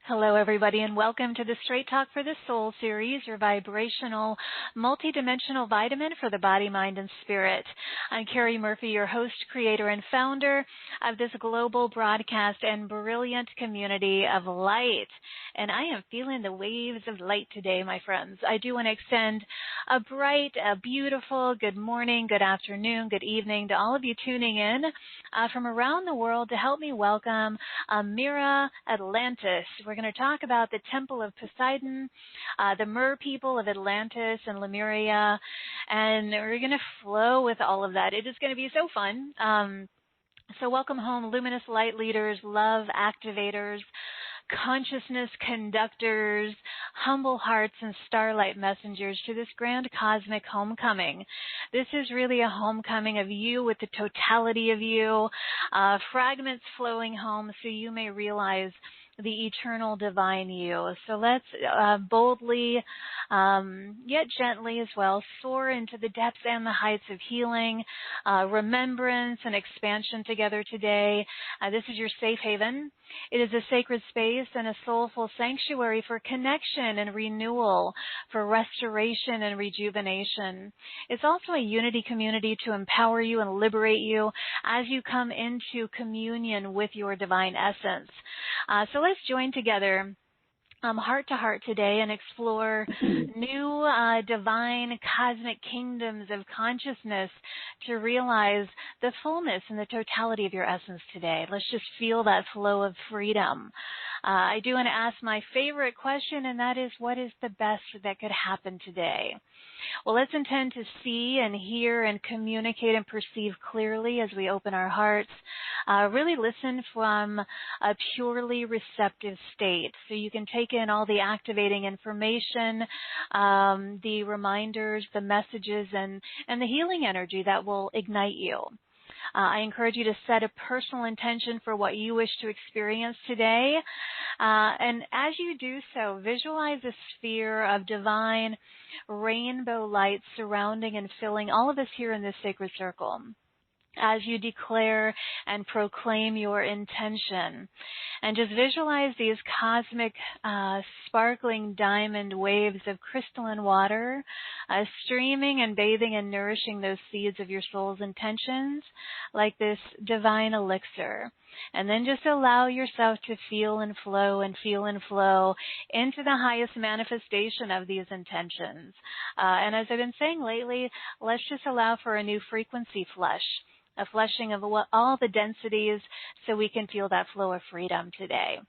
Hello, everybody, and welcome to the Straight Talk for the Soul series, your vibrational, multidimensional vitamin for the body, mind, and spirit. I'm Cari Murphy, your host, creator, and founder of this global broadcast and brilliant community of light. And I am feeling the waves of light today, my friends. I do want to extend a bright, a beautiful good morning, good afternoon, good evening to all of you tuning in from around the world to help me welcome Ameera Atlantis. We're going to talk about the Temple of Poseidon, the Mer people of Atlantis and Lemuria, and we're going to flow with all of that. It is going to be so fun. So welcome home, luminous light leaders, love activators, consciousness conductors, humble hearts, and starlight messengers to this grand cosmic homecoming. This is really a homecoming of you with the totality of you, fragments flowing home so you may realize the eternal divine you. So let's boldly, yet gently as well, soar into the depths and the heights of healing, remembrance, and expansion together today. This is your safe haven. It is a sacred space and a soulful sanctuary for connection and renewal, for restoration and rejuvenation. It's also a unity community to empower you and liberate you as you come into communion with your divine essence. So let's join together heart to heart today and explore new divine cosmic kingdoms of consciousness to realize the fullness and the totality of your essence today. Let's just feel that flow of freedom. I do want to ask my favorite question, and that is, what is the best that could happen today? Well, let's intend to see and hear and communicate and perceive clearly as we open our hearts. Really listen from a purely receptive state so you can take in all the activating information, the reminders, the messages, and the healing energy that will ignite you. I encourage you to set a personal intention for what you wish to experience today. And as you do so, visualize a sphere of divine rainbow light surrounding and filling all of us here in this sacred circle as you declare and proclaim your intention. And just visualize these cosmic, sparkling diamond waves of crystalline water streaming and bathing and nourishing those seeds of your soul's intentions like this divine elixir. And then just allow yourself to feel and flow into the highest manifestation of these intentions. And as I've been saying lately, let's just allow for a new frequency flush. A flushing of all the densities so we can feel that flow of freedom today.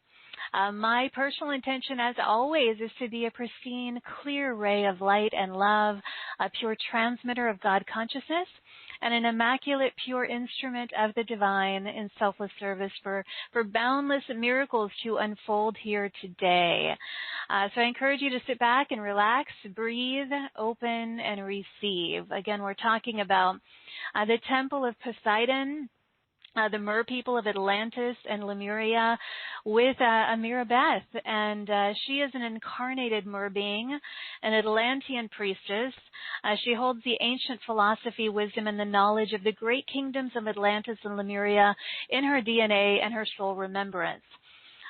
My personal intention, as always, is to be a pristine, clear ray of light and love, a pure transmitter of God consciousness, and an immaculate, pure instrument of the divine in selfless service for boundless miracles to unfold here today. So I encourage you to sit back and relax, breathe, open, and receive. Again, we're talking about the Temple of Poseidon, the Mer people of Atlantis and Lemuria with Ameera Beth. And she is an incarnated Mer being, an Atlantean priestess. She holds the ancient philosophy, wisdom, and the knowledge of the great kingdoms of Atlantis and Lemuria in her DNA and her soul remembrance.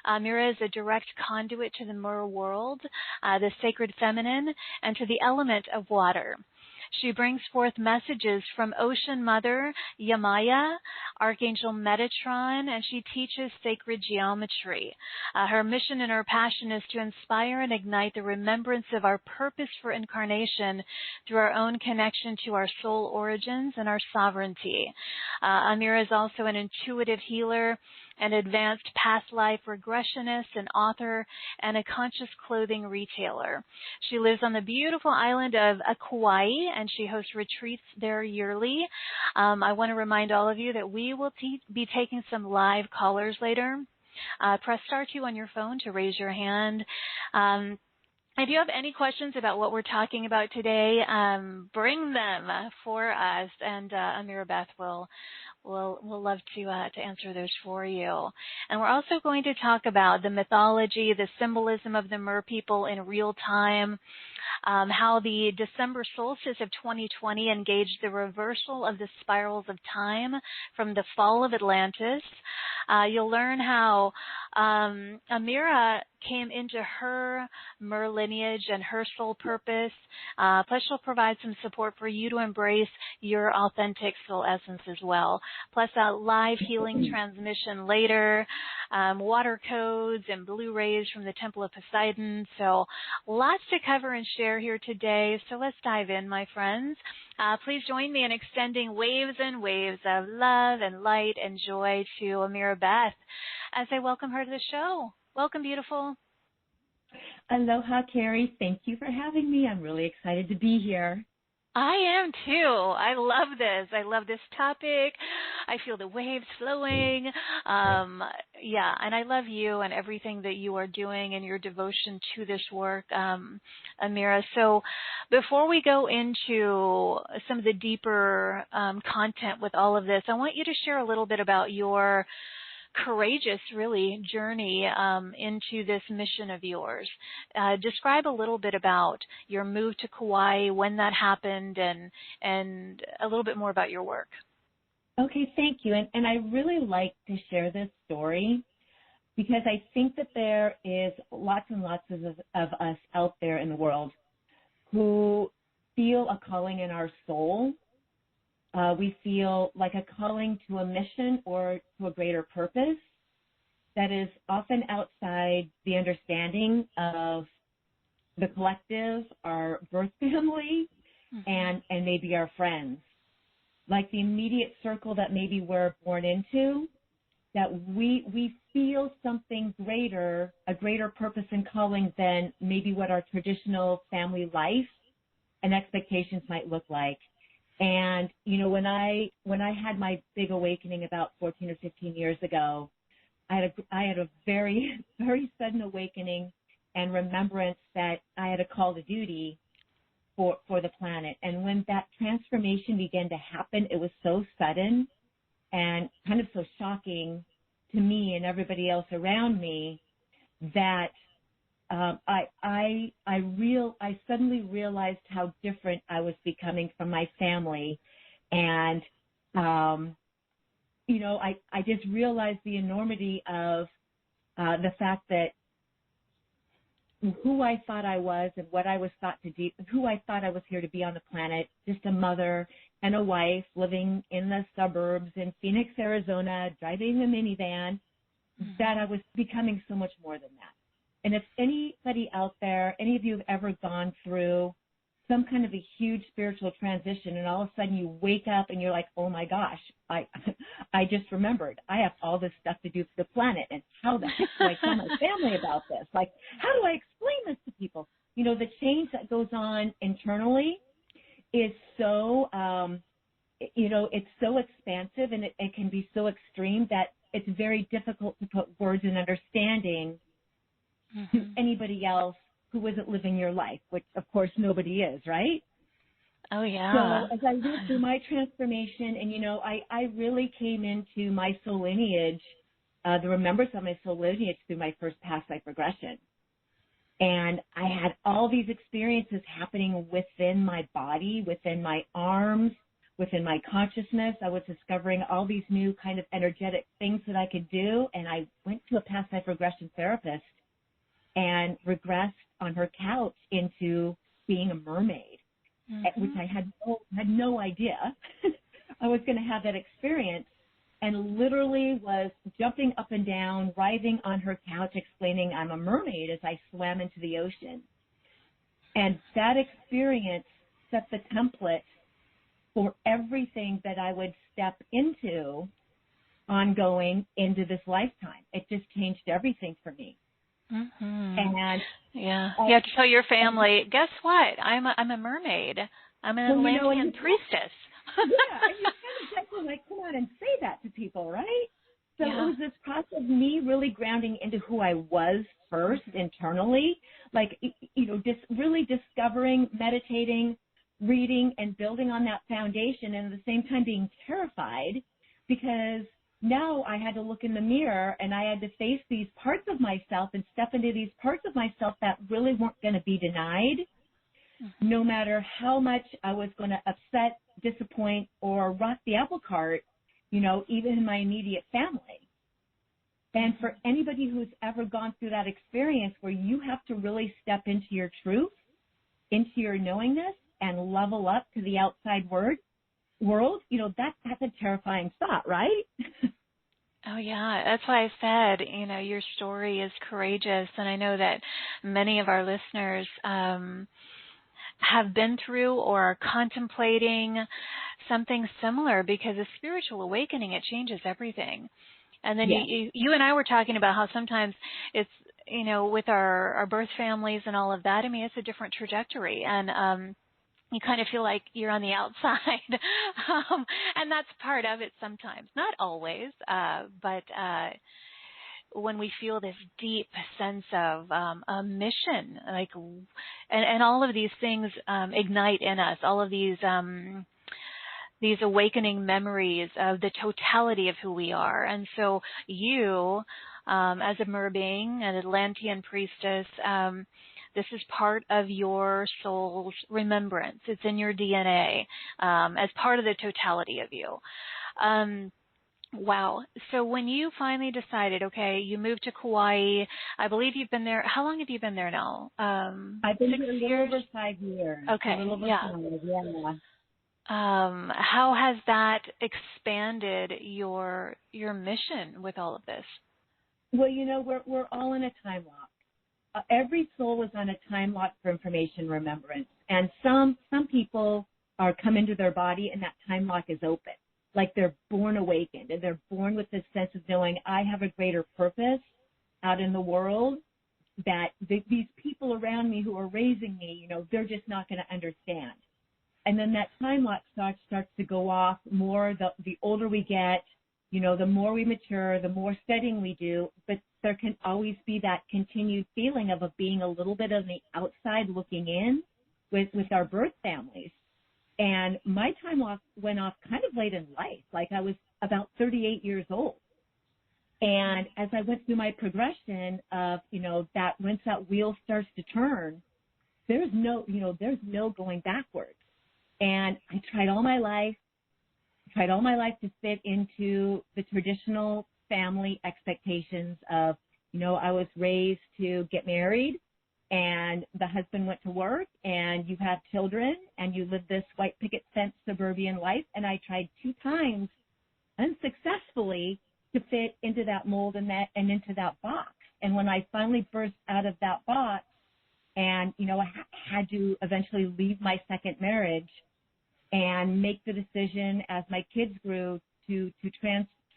Ameera is a direct conduit to the Mer world, the sacred feminine, and to the element of water. She brings forth messages from Ocean Mother Yamaya, Archangel Metatron, and she teaches sacred geometry. Her mission and her passion is to inspire and ignite the remembrance of our purpose for incarnation through our own connection to our soul origins and our sovereignty. Ameera is also an intuitive healer, an advanced past life regressionist, an author, and a conscious clothing retailer. She lives on the beautiful island of Aqua, and she hosts retreats there yearly. I want to remind all of you that we will be taking some live callers later. Press star 2 on your phone to raise your hand. If you have any questions about what we're talking about today, bring them for us, and Ameera Beth will love to answer those for you. And we're also going to talk about the mythology, the symbolism of the Mer people in real time, how the December solstice of 2020 engaged the reversal of the spirals of time from the Fall of Atlantis. You'll learn how Ameera came into her Mer lineage and her soul purpose. Plus, she'll provide some support for you to embrace your authentic soul essence as well. Plus, a live healing transmission later, water codes and blue rays from the Temple of Poseidon. So, lots to cover and share here today. So, let's dive in, my friends. Please join me in extending waves and waves of love and light and joy to Ameera Beth as I welcome her to the show. Welcome, beautiful. Aloha, Cari. Thank you for having me. I'm really excited to be here. I am too. I love this. I love this topic. I feel the waves flowing. And I love you and everything that you are doing and your devotion to this work, Ameera. So before we go into some of the deeper content with all of this, I want you to share a little bit about your courageous, really, journey into this mission of yours. Describe a little bit about your move to Kauai, when that happened, and a little bit more about your work. Okay, thank you. And I really like to share this story because I think that there is lots and lots of us out there in the world who feel a calling in our soul. We feel like a calling to a mission or to a greater purpose that is often outside the understanding of the collective, our birth family, and maybe our friends. Like the immediate circle that maybe we're born into, that we feel something greater, a greater purpose and calling than maybe what our traditional family life and expectations might look like. And, you know, when I had my big awakening about 14 or 15 years ago, I had a very, very sudden awakening and remembrance that I had a call to duty for the planet. And when that transformation began to happen, it was so sudden and kind of so shocking to me and everybody else around me that I suddenly realized how different I was becoming from my family. And, you know, I just realized the enormity of the fact that who I thought I was and what I was thought to do, who I thought I was here to be on the planet, just a mother and a wife living in the suburbs in Phoenix, Arizona, driving a minivan, that I was becoming so much more than that. And if anybody out there, any of you have ever gone through some kind of a huge spiritual transition and all of a sudden you wake up and you're like, oh my gosh, I just remembered I have all this stuff to do for the planet, and how the heck do I tell my family about this? Like, how do I explain this to people? You know, the change that goes on internally is so, you know, it's so expansive and it can be so extreme that it's very difficult to put words and understanding to anybody else who isn't living your life, which of course nobody is, right? Oh, yeah. So as I went through my transformation, and, you know, I really came into my soul lineage, the remembrance of my soul lineage through my first past life regression. And I had all these experiences happening within my body, within my arms, within my consciousness. I was discovering all these new kind of energetic things that I could do. And I went to a past life regression therapist and regressed on her couch into being a mermaid, which I had no idea I was going to have that experience, and literally was jumping up and down, writhing on her couch, explaining I'm a mermaid as I swam into the ocean. And that experience set the template for everything that I would step into ongoing into this lifetime. It just changed everything for me. And yeah, you have to tell your family, guess what? I'm a mermaid. I'm an Atlantean priestess. Yeah, and you kind of get to like come out and say that to people, right? So it was this process of me really grounding into who I was first internally, like, you know, just really discovering, meditating, reading, and building on that foundation, and at the same time being terrified because now I had to look in the mirror and I had to face these parts of myself and step into these parts of myself that really weren't going to be denied, no matter how much I was going to upset, disappoint, or rock the apple cart, you know, even in my immediate family. And for anybody who's ever gone through that experience where you have to really step into your truth, into your knowingness, and level up to the outside world, you know, that's a terrifying thought, right? Oh, yeah. That's why I said, you know, your story is courageous. And I know that many of our listeners have been through or are contemplating something similar, because a spiritual awakening, it changes everything. And then Yes. you and I were talking about how sometimes it's, you know, with our birth families and all of that, I mean, it's a different trajectory. And you kind of feel like you're on the outside. And that's part of it sometimes. Not always, but when we feel this deep sense of a mission, like, and all of these things ignite in us, all of these awakening memories of the totality of who we are. And so you, as a mer being, an Atlantean priestess, this is part of your soul's remembrance. It's in your DNA as part of the totality of you. Wow. So when you finally decided, okay, you moved to Kauai, I believe you've been there. How long have you been there now? I've been 6 here a little years? over 5 years. Okay. A little over Yeah. 5, yeah. How has that expanded your mission with all of this? Well, you know, we're all in a time lock. Every soul is on a time lock for information remembrance, and some people come into their body and that time lock is open, like they're born awakened, and they're born with this sense of knowing I have a greater purpose out in the world that these people around me who are raising me, you know, they're just not going to understand. And then that time lock starts to go off more the older we get, you know, the more we mature, the more studying we do, but there can always be that continued feeling of being a little bit on the outside looking in with our birth families. And my time lock went off kind of late in life, like I was about 38 years old. And as I went through my progression of, you know, that once that wheel starts to turn, there's no going backwards. And I tried all my life to fit into the traditional family expectations of, you know, I was raised to get married and the husband went to work and you have children and you live this white picket fence suburban life. And I tried 2 times unsuccessfully to fit into that mold and into that box. And when I finally burst out of that box and, you know, I had to eventually leave my second marriage and make the decision as my kids grew to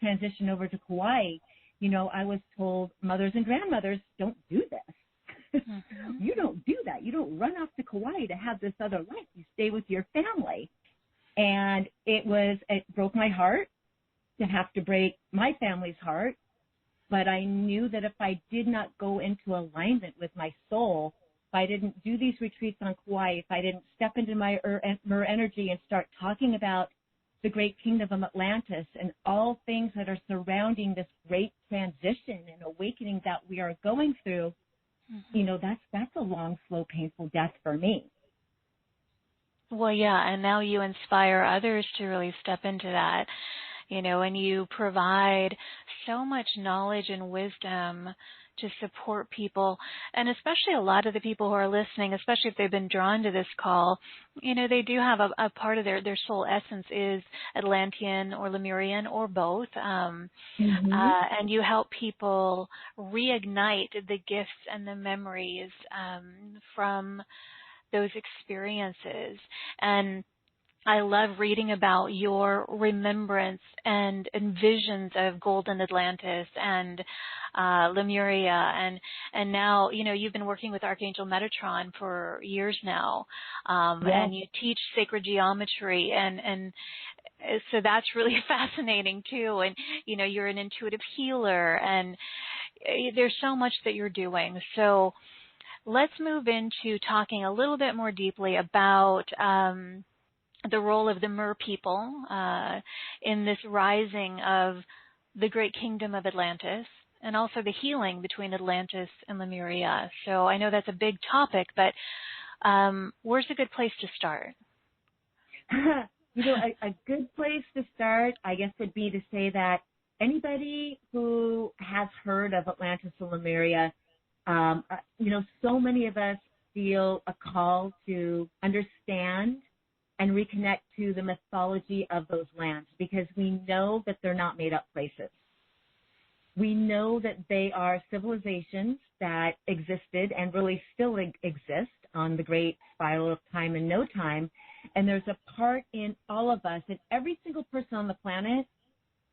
transition over to Kauai, you know, I was told mothers and grandmothers don't do this. Mm-hmm. You don't do that. You don't run off to Kauai to have this other life. You stay with your family. And it broke my heart to have to break my family's heart. But I knew that if I did not go into alignment with my soul, if I didn't do these retreats on Kauai, if I didn't step into my mer energy and start talking about the Great Kingdom of Atlantis and all things that are surrounding this great transition and awakening that we are going through, mm-hmm. you know, that's a long, slow, painful death for me. Well, yeah, and now you inspire others to really step into that, you know, and you provide so much knowledge and wisdom to support people, and especially a lot of the people who are listening, especially if they've been drawn to this call, you know, they do have a part of their soul essence is Atlantean or Lemurian or both, mm-hmm. And you help people reignite the gifts and the memories from those experiences. And I love reading about your remembrance and visions of Golden Atlantis and Lemuria, and now, you know, you've been working with Archangel Metatron for years now, yes. And you teach sacred geometry, and so that's really fascinating too. And you know, you're an intuitive healer, and there's so much that you're doing. So let's move into talking a little bit more deeply about the role of the Mer people in this rising of the Great Kingdom of Atlantis, and also the healing between Atlantis and Lemuria. So I know that's a big topic, but where's a good place to start? You know, a good place to start, I guess, would be to say that anybody who has heard of Atlantis and Lemuria, so many of us feel a call to understand and reconnect to the mythology of those lands, because we know that they're not made up places. We know that they are civilizations that existed and really still exist on the great spiral of time and no time. And there's a part in all of us, and every single person on the planet,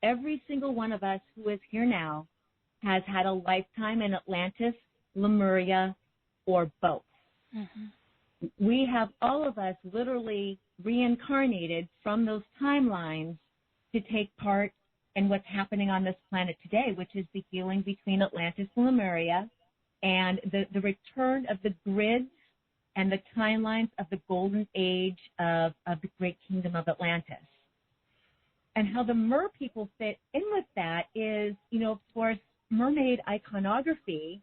every single one of us who is here now has had a lifetime in Atlantis, Lemuria, or both. Mm-hmm. We have, all of us, literally reincarnated from those timelines to take part in what's happening on this planet today, which is the healing between Atlantis and Lemuria and the return of the grids and the timelines of the golden age of the Great Kingdom of Atlantis. And how the mer people fit in with that is, of course, mermaid iconography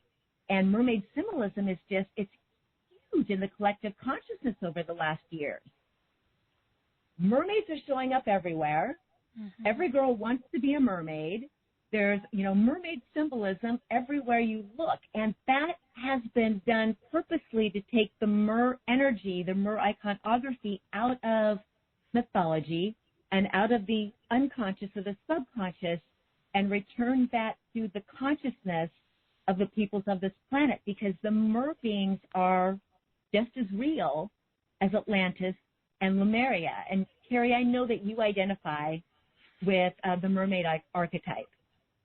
and mermaid symbolism is just, it's huge in the collective consciousness over the last years. Mermaids are showing up everywhere. Mm-hmm. Every girl wants to be a mermaid. There's, mermaid symbolism everywhere you look. And that has been done purposely to take the mer energy, the mer iconography out of mythology and out of the unconscious or the subconscious and return that to the consciousness of the peoples of this planet, because the mer beings are just as real as Atlantis and Lemuria. And Cari, I know that you identify with the mermaid archetype.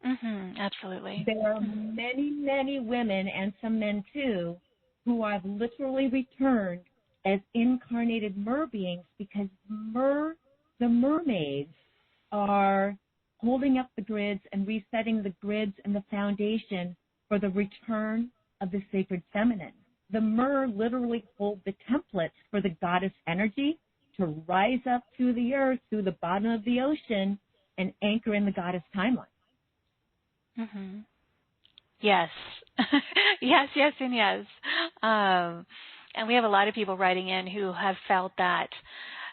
Mm-hmm, absolutely. There are many, many women and some men too who have literally returned as incarnated mer beings, because the mermaids are holding up the grids and resetting the grids and the foundation for the return of the sacred feminine. The mer literally hold the templates for the goddess energy to rise up through the earth, through the bottom of the ocean, and anchor in the goddess timeline. Mm-hmm. Yes. yes, and yes. And we have a lot of people writing in who have felt that,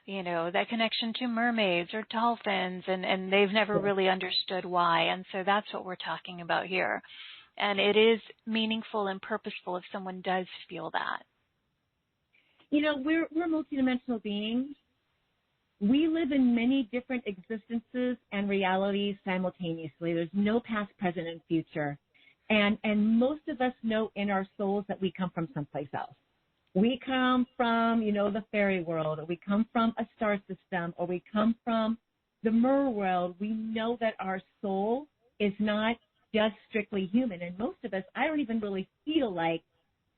that connection to mermaids or dolphins, and they've never really understood why. And so that's what we're talking about here. And it is meaningful and purposeful if someone does feel that. We're multidimensional beings. We live in many different existences and realities simultaneously. There's no past, present, and future. And most of us know in our souls that we come from someplace else. We come from, the fairy world, or we come from a star system, or we come from the mer world. We know that our soul is not just strictly human. And most of us, I don't even really feel like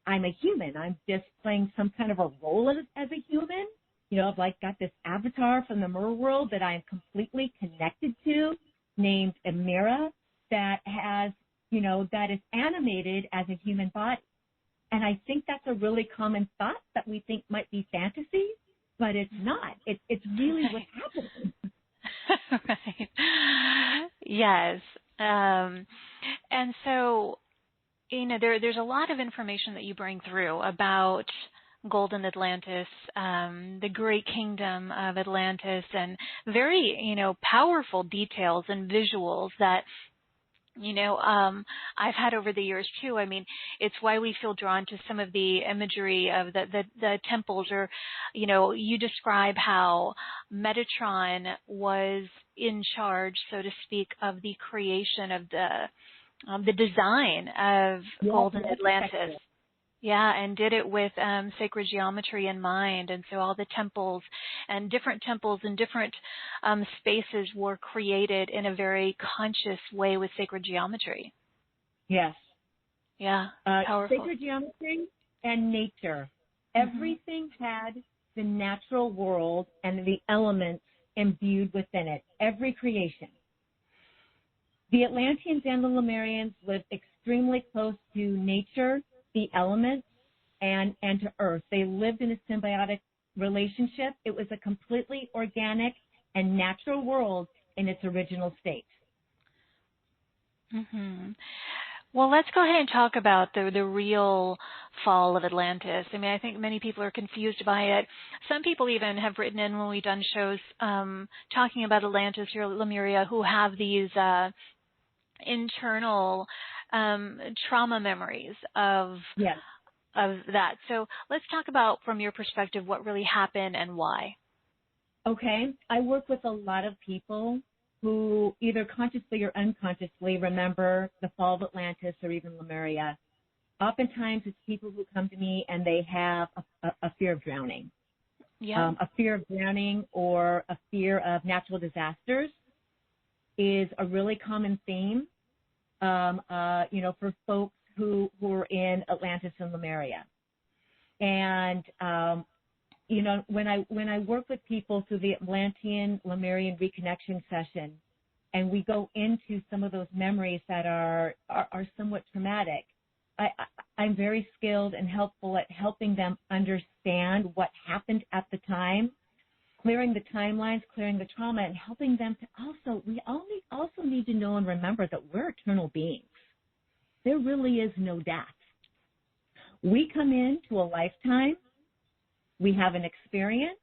I'm a human. I'm just playing some kind of a role as a human. I've got this avatar from the mer world that I am completely connected to, named Ameera, that has, that is animated as a human body. And I think that's a really common thought that we think might be fantasy, but it's not. It's really what's happening. Right. Yes. And so, there's a lot of information that you bring through about Golden Atlantis, the Great Kingdom of Atlantis, and very, powerful details and visuals that, I've had over the years too. I mean, it's why we feel drawn to some of the imagery of the temples, or, you describe how Metatron was in charge, so to speak, of the creation of the design of Golden Atlantis. Yeah, and did it with sacred geometry in mind. And so all the temples and different spaces were created in a very conscious way with sacred geometry. Yes. Yeah, powerful. Sacred geometry and nature. Mm-hmm. Everything had the natural world and the elements imbued within it, every creation. The Atlanteans and the Lemurians lived extremely close to nature, the elements, and to earth. They lived in a symbiotic relationship. It was a completely organic and natural world in its original state. Mm-hmm. Well, let's go ahead and talk about the real fall of Atlantis. I mean, I think many people are confused by it. Some people even have written in when we've done shows talking about Atlantis or Lemuria, who have these internal trauma memories of Yes. that. So let's talk about, from your perspective, what really happened and why. Okay. I work with a lot of people who either consciously or unconsciously remember the Fall of Atlantis or even Lemuria. Oftentimes it's people who come to me and they have a fear of drowning. Yeah. A fear of drowning or a fear of natural disasters is a really common theme, for folks who are in Atlantis and Lemuria. And, when I work with people through the Atlantean Lemurian reconnection session, and we go into some of those memories that are somewhat traumatic, I'm very skilled and helpful at helping them understand what happened at the time, clearing the timelines, clearing the trauma, and helping them to we also need to know and remember that we're eternal beings. There really is no death. We come into a lifetime, we have an experience,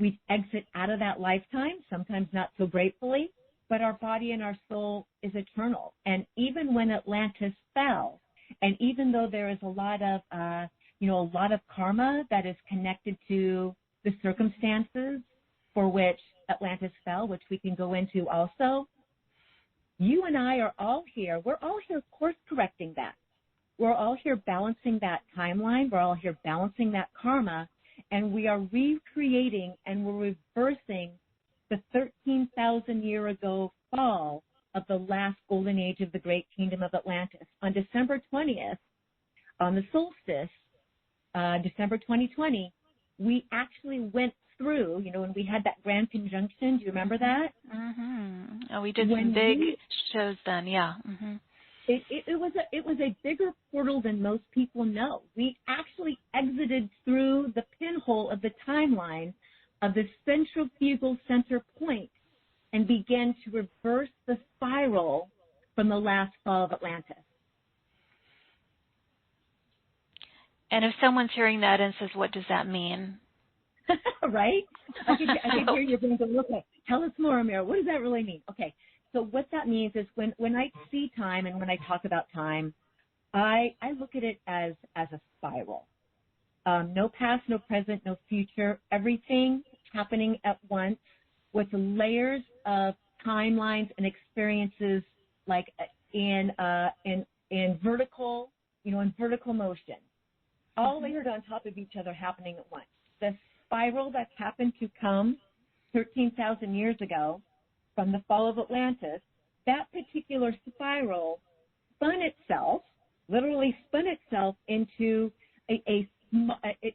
we exit out of that lifetime, sometimes not so gratefully, but our body and our soul is eternal. And even when Atlantis fell, and even though there is a lot of karma that is connected to the circumstances for which Atlantis fell, which we can go into also, you and I are all here. We're all here course correcting that. We're all here balancing that timeline. We're all here balancing that karma, and we are recreating and we're reversing the 13,000 year ago fall of the last golden age of the Great Kingdom of Atlantis. On December 20th, on the solstice, December 2020, we actually went through, when we had that grand conjunction. Do you remember that? Mm-hmm. Oh, we did some big shows then, yeah. Mm-hmm. It was a bigger portal than most people know. We actually exited through the pinhole of the timeline of the centrifugal center point and began to reverse the spiral from the last fall of Atlantis. And if someone's hearing that and says, what does that mean? Right? I can hear you going to look at, tell us more, Ameera. What does that really mean? Okay. So what that means is when I see time and when I talk about time, I look at it as a spiral. No past, no present, no future. Everything happening at once with layers of timelines and experiences, like in vertical, in vertical motion, all layered on top of each other, happening at once. The spiral that happened to come 13,000 years ago from the fall of Atlantis, that particular spiral literally spun itself into it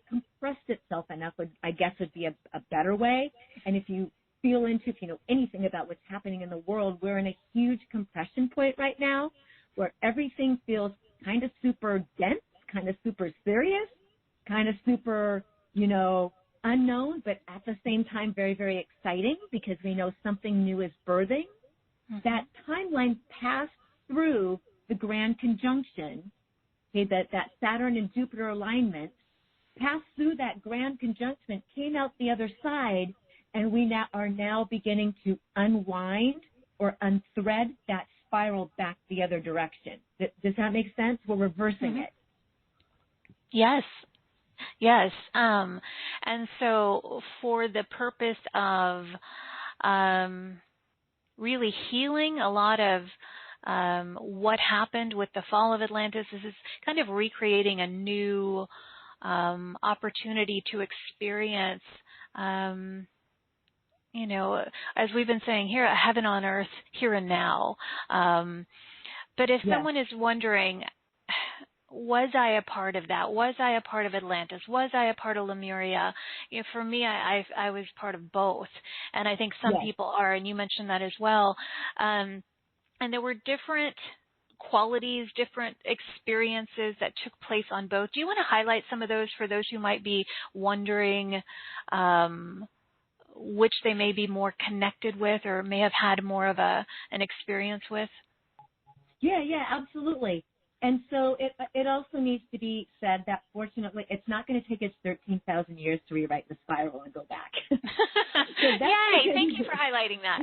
compressed itself enough, I guess would be a better way. And if you know anything about what's happening in the world, we're in a huge compression point right now where everything feels kind of super dense, kind of super serious, kind of super, unknown, but at the same time very, very exciting because we know something new is birthing. Mm-hmm. That timeline passed through the grand conjunction, okay, that Saturn and Jupiter alignment passed through that grand conjunction, came out the other side, and we are now beginning to unwind or unthread that spiral back the other direction. Does that make sense? We're reversing it. Yes. Yes. And so for the purpose of really healing a lot of what happened with the fall of Atlantis, this is kind of recreating a new opportunity to experience, as we've been saying here, a heaven on earth, here and now. But if someone is wondering, was I a part of that? Was I a part of Atlantis? Was I a part of Lemuria? For me, I was part of both. And I think some people are, and you mentioned that as well. And there were different qualities, different experiences that took place on both. Do you want to highlight some of those for those who might be wondering which they may be more connected with or may have had more of an experience with? Yeah, absolutely. And so it also needs to be said that fortunately it's not going to take us 13,000 years to rewrite the spiral and go back. Yay! Thank you for highlighting that.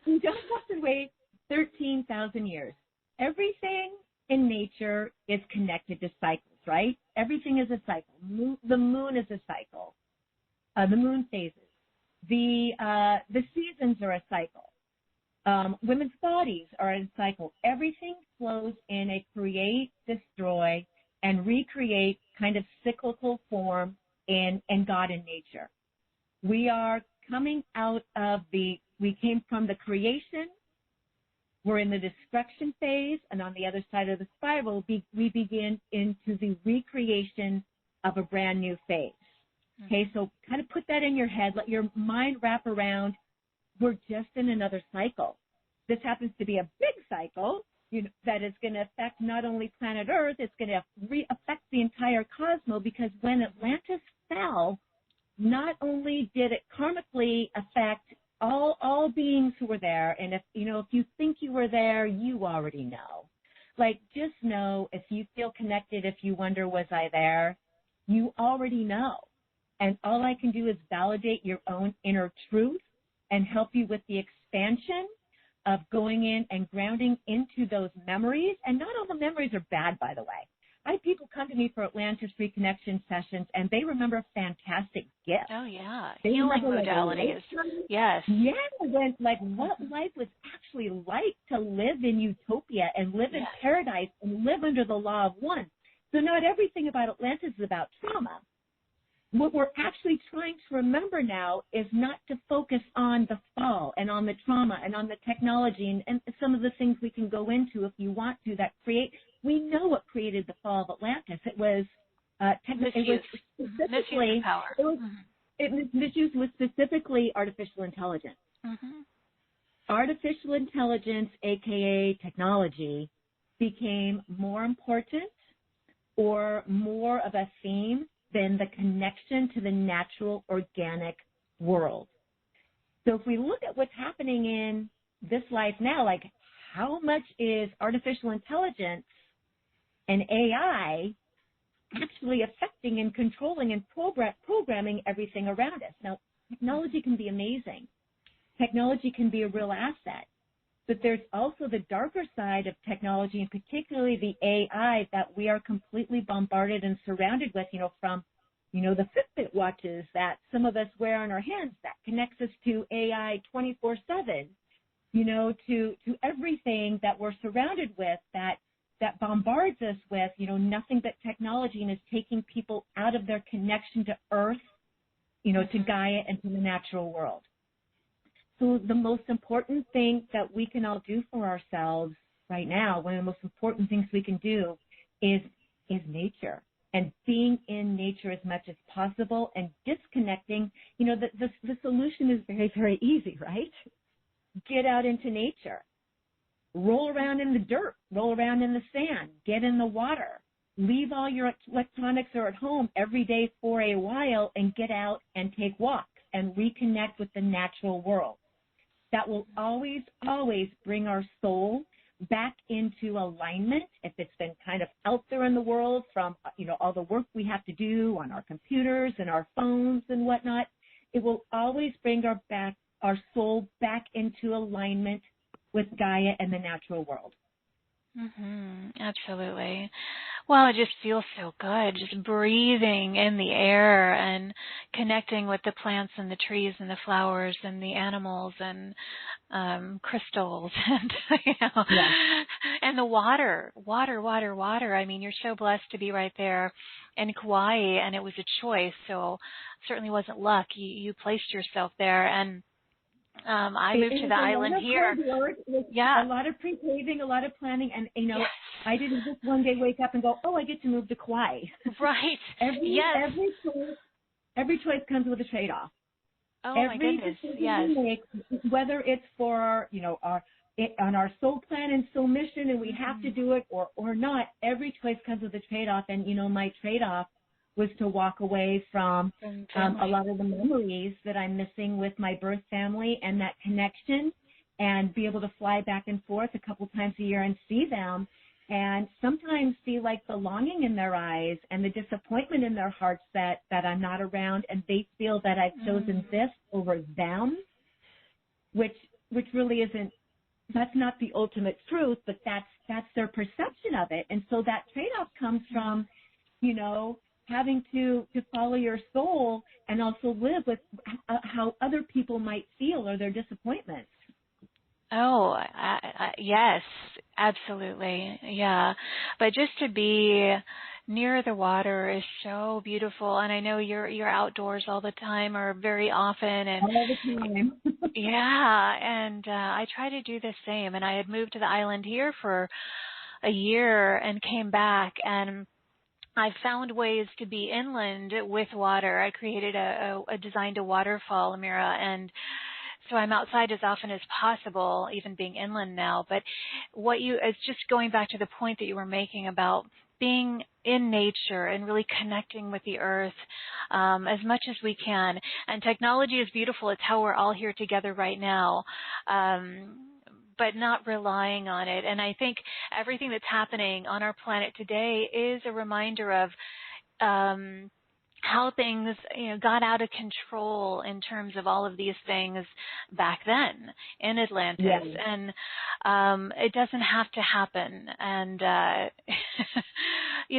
We don't have to wait 13,000 years. Everything in nature is connected to cycles, right? Everything is a cycle. The moon is a cycle. The moon phases. The seasons are a cycle. Women's bodies are a cycle. Everything flows in a create, destroy, and recreate kind of cyclical form in God and nature. We are coming out of we came from the creation. We're in the destruction phase, and on the other side of the spiral, we begin into the recreation of a brand new phase. Okay, so kind of put that in your head. Let your mind wrap around, we're just in another cycle. This happens to be a big cycle that is going to affect not only planet Earth, it's going to affect the entire cosmos, because when Atlantis fell, not only did it karmically affect all beings who were there, and if you think you were there, you already know. Like, just know, if you feel connected, if you wonder, was I there, you already know. And all I can do is validate your own inner truth and help you with the expansion of going in and grounding into those memories. And not all the memories are bad, by the way. I have people come to me for Atlantis reconnection sessions, and they remember fantastic gifts. Oh, yeah. They Healing remember, modalities. Yes. Yeah, like what life was actually like to live in utopia and live in paradise and live under the law of one. So not everything about Atlantis is about trauma. What we're actually trying to remember now is not to focus on the fall and on the trauma and on the technology and some of the things we can go into if you want to that create. We know what created the fall of Atlantis. It was misuse. Misuse of power. Misuse was specifically artificial intelligence. Mm-hmm. Artificial intelligence, aka technology, became more important or more of a theme than the connection to the natural organic world. So if we look at what's happening in this life now, like how much is artificial intelligence and AI actually affecting and controlling and programming everything around us? Now, technology can be amazing. Technology can be a real asset. But there's also the darker side of technology, and particularly the AI that we are completely bombarded and surrounded with, from, the Fitbit watches that some of us wear on our hands that connects us to AI 24/7, to everything that we're surrounded with that bombards us with, nothing but technology, and is taking people out of their connection to Earth, to Gaia and to the natural world. So the most important thing that we can all do for ourselves right now, one of the most important things we can do is nature, and being in nature as much as possible and disconnecting. The solution is very, very easy, right? Get out into nature. Roll around in the dirt, roll around in the sand, get in the water. Leave all your electronics are at home every day for a while and get out and take walks and reconnect with the natural world. That will always, always bring our soul back into alignment. If it's been kind of out there in the world from, all the work we have to do on our computers and our phones and whatnot, it will always bring our soul back into alignment with Gaia and the natural world. Mm-hmm. Absolutely. Well, it just feels so good, just breathing in the air and connecting with the plants and the trees and the flowers and the animals and crystals and and the water. I mean, you're so blessed to be right there in Kauai, and it was a choice, so certainly wasn't luck. You placed yourself there, and I moved to the island here. A lot of pre-paving, a lot of planning, and I didn't just one day wake up and go, oh, I get to move to Kauai. Right. Every choice comes with a trade-off. Oh, my goodness. Yes. Make, whether it's for on our soul plan and soul mission, and we have to do it or not, every choice comes with a trade-off. And my trade-off was to walk away from a lot of the memories that I'm missing with my birth family and that connection, and be able to fly back and forth a couple times a year and see them, and sometimes see like the longing in their eyes and the disappointment in their hearts that I'm not around, and they feel that I've chosen this over them, which really isn't that's not the ultimate truth, but that's their perception of it. And so that trade-off comes from, you know, having to follow your soul and also live with how other people might feel or their disappointments. Oh, yes, absolutely. Yeah. But just to be near the water is so beautiful. And I know you're outdoors all the time or very often. And all the time. yeah. And I try to do the same. And I had moved to the island here for a year and came back, and I found ways to be inland with water. I created designed a waterfall, Ameera, and so I'm outside as often as possible, even being inland now. But it's just going back to the point that you were making about being in nature and really connecting with the earth as much as we can. And technology is beautiful. It's how we're all here together right now. But not relying on it. And I think everything that's happening on our planet today is a reminder of how things, got out of control in terms of all of these things back then in Atlantis. Yes. And it doesn't have to happen. And, a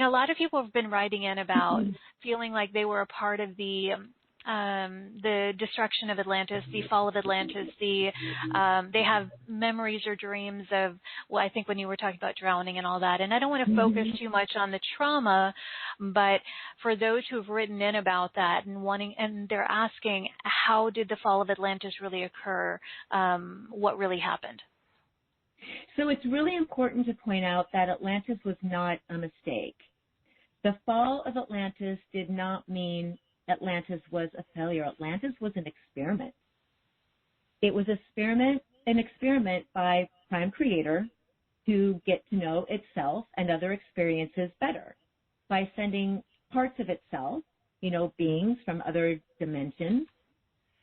lot of people have been writing in about feeling like they were a part of the destruction of Atlantis, the fall of Atlantis. They have memories or dreams of, I think when you were talking about drowning and all that. And I don't want to focus too much on the trauma, but for those who have written in about that and they're asking, how did the fall of Atlantis really occur? What really happened? So it's really important to point out that Atlantis was not a mistake. The fall of Atlantis did not mean Atlantis was a failure. Atlantis was an experiment. It was an experiment by Prime Creator to get to know itself and other experiences better by sending parts of itself, beings from other dimensions,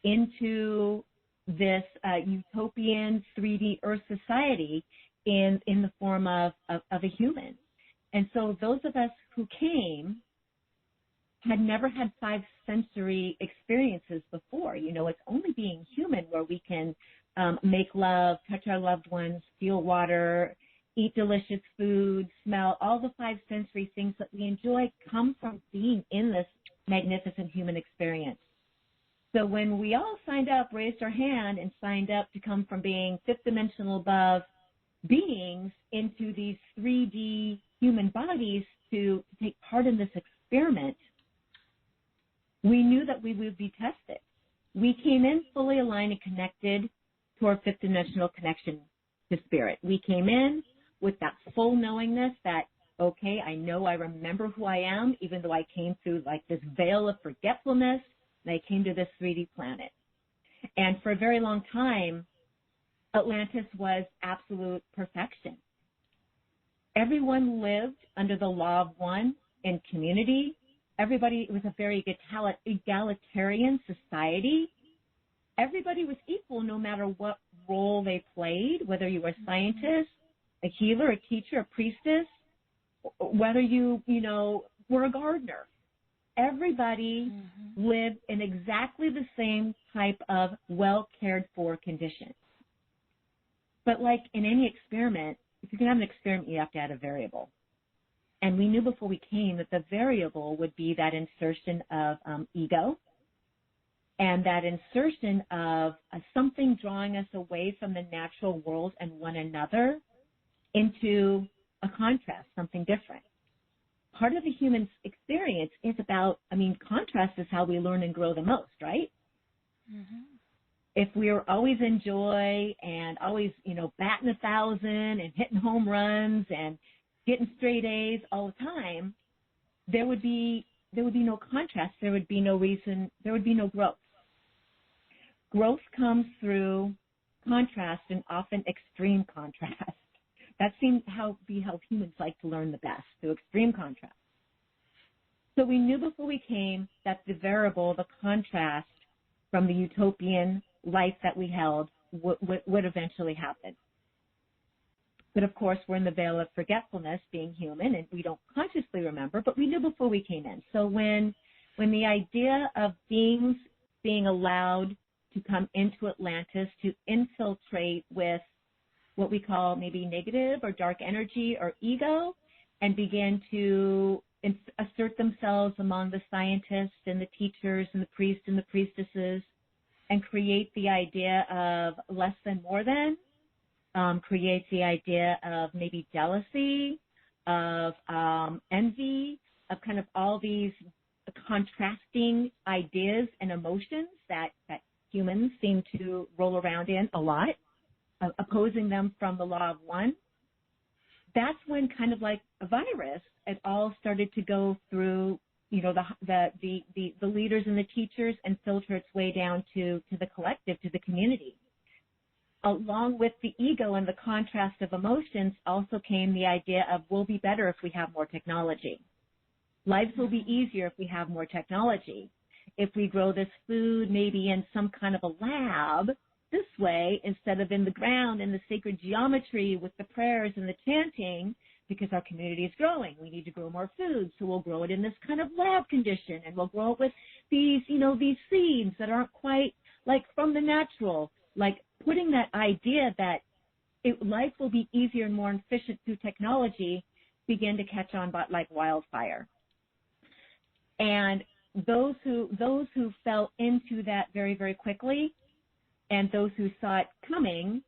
into this utopian 3D Earth society in the form of a human. And so those of us who came had never had 5 sensory experiences before. It's only being human where we can make love, touch our loved ones, feel water, eat delicious food, smell. All the 5 sensory things that we enjoy come from being in this magnificent human experience. So when we all signed up, raised our hand, and signed up to come from being 5th dimensional above beings into these 3D human bodies to take part in this experiment, we knew that we would be tested. We came in fully aligned and connected to our 5th dimensional connection to spirit. We came in with that full knowingness that, okay, I remember who I am, even though I came through like this veil of forgetfulness, and I came to this 3D planet. And for a very long time, Atlantis was absolute perfection. Everyone lived under the law of one in community. It was a very egalitarian society. Everybody was equal no matter what role they played, whether you were a scientist, a healer, a teacher, a priestess, whether you were a gardener. Everybody lived in exactly the same type of well-cared-for conditions. But like in any experiment, if you can have an experiment, you have to add a variable. And we knew before we came that the variable would be that insertion of ego and that insertion of something drawing us away from the natural world and one another into a contrast, something different. Part of the human experience is about, contrast is how we learn and grow the most, right? Mm-hmm. If we were always in joy and always, batting 1,000 and hitting home runs and getting straight A's all the time, there would be no contrast. There would be no reason. There would be no growth. Growth comes through contrast and often extreme contrast. That seems to be how humans like to learn the best, through extreme contrast. So we knew before we came that the variable, the contrast from the utopian life that we held would eventually happen. But of course, we're in the veil of forgetfulness, being human, and we don't consciously remember, but we knew before we came in. So when the idea of beings being allowed to come into Atlantis to infiltrate with what we call maybe negative or dark energy or ego, and began to assert themselves among the scientists and the teachers and the priests and the priestesses, and create the idea of less than more than, creates the idea of maybe jealousy, of envy, of kind of all these contrasting ideas and emotions that humans seem to roll around in a lot, opposing them from the law of one. That's when, kind of like a virus, it all started to go through, the leaders and the teachers and filter its way down to the collective, to the community. Along with the ego and the contrast of emotions also came the idea of, we'll be better if we have more technology. Lives will be easier if we have more technology. If we grow this food maybe in some kind of a lab this way instead of in the ground in the sacred geometry with the prayers and the chanting, because our community is growing. We need to grow more food, so we'll grow it in this kind of lab condition, and we'll grow it with these seeds that aren't quite like from the natural, like putting that idea that life will be easier and more efficient through technology began to catch on like wildfire. And those who fell into that very, very quickly, and those who saw it coming,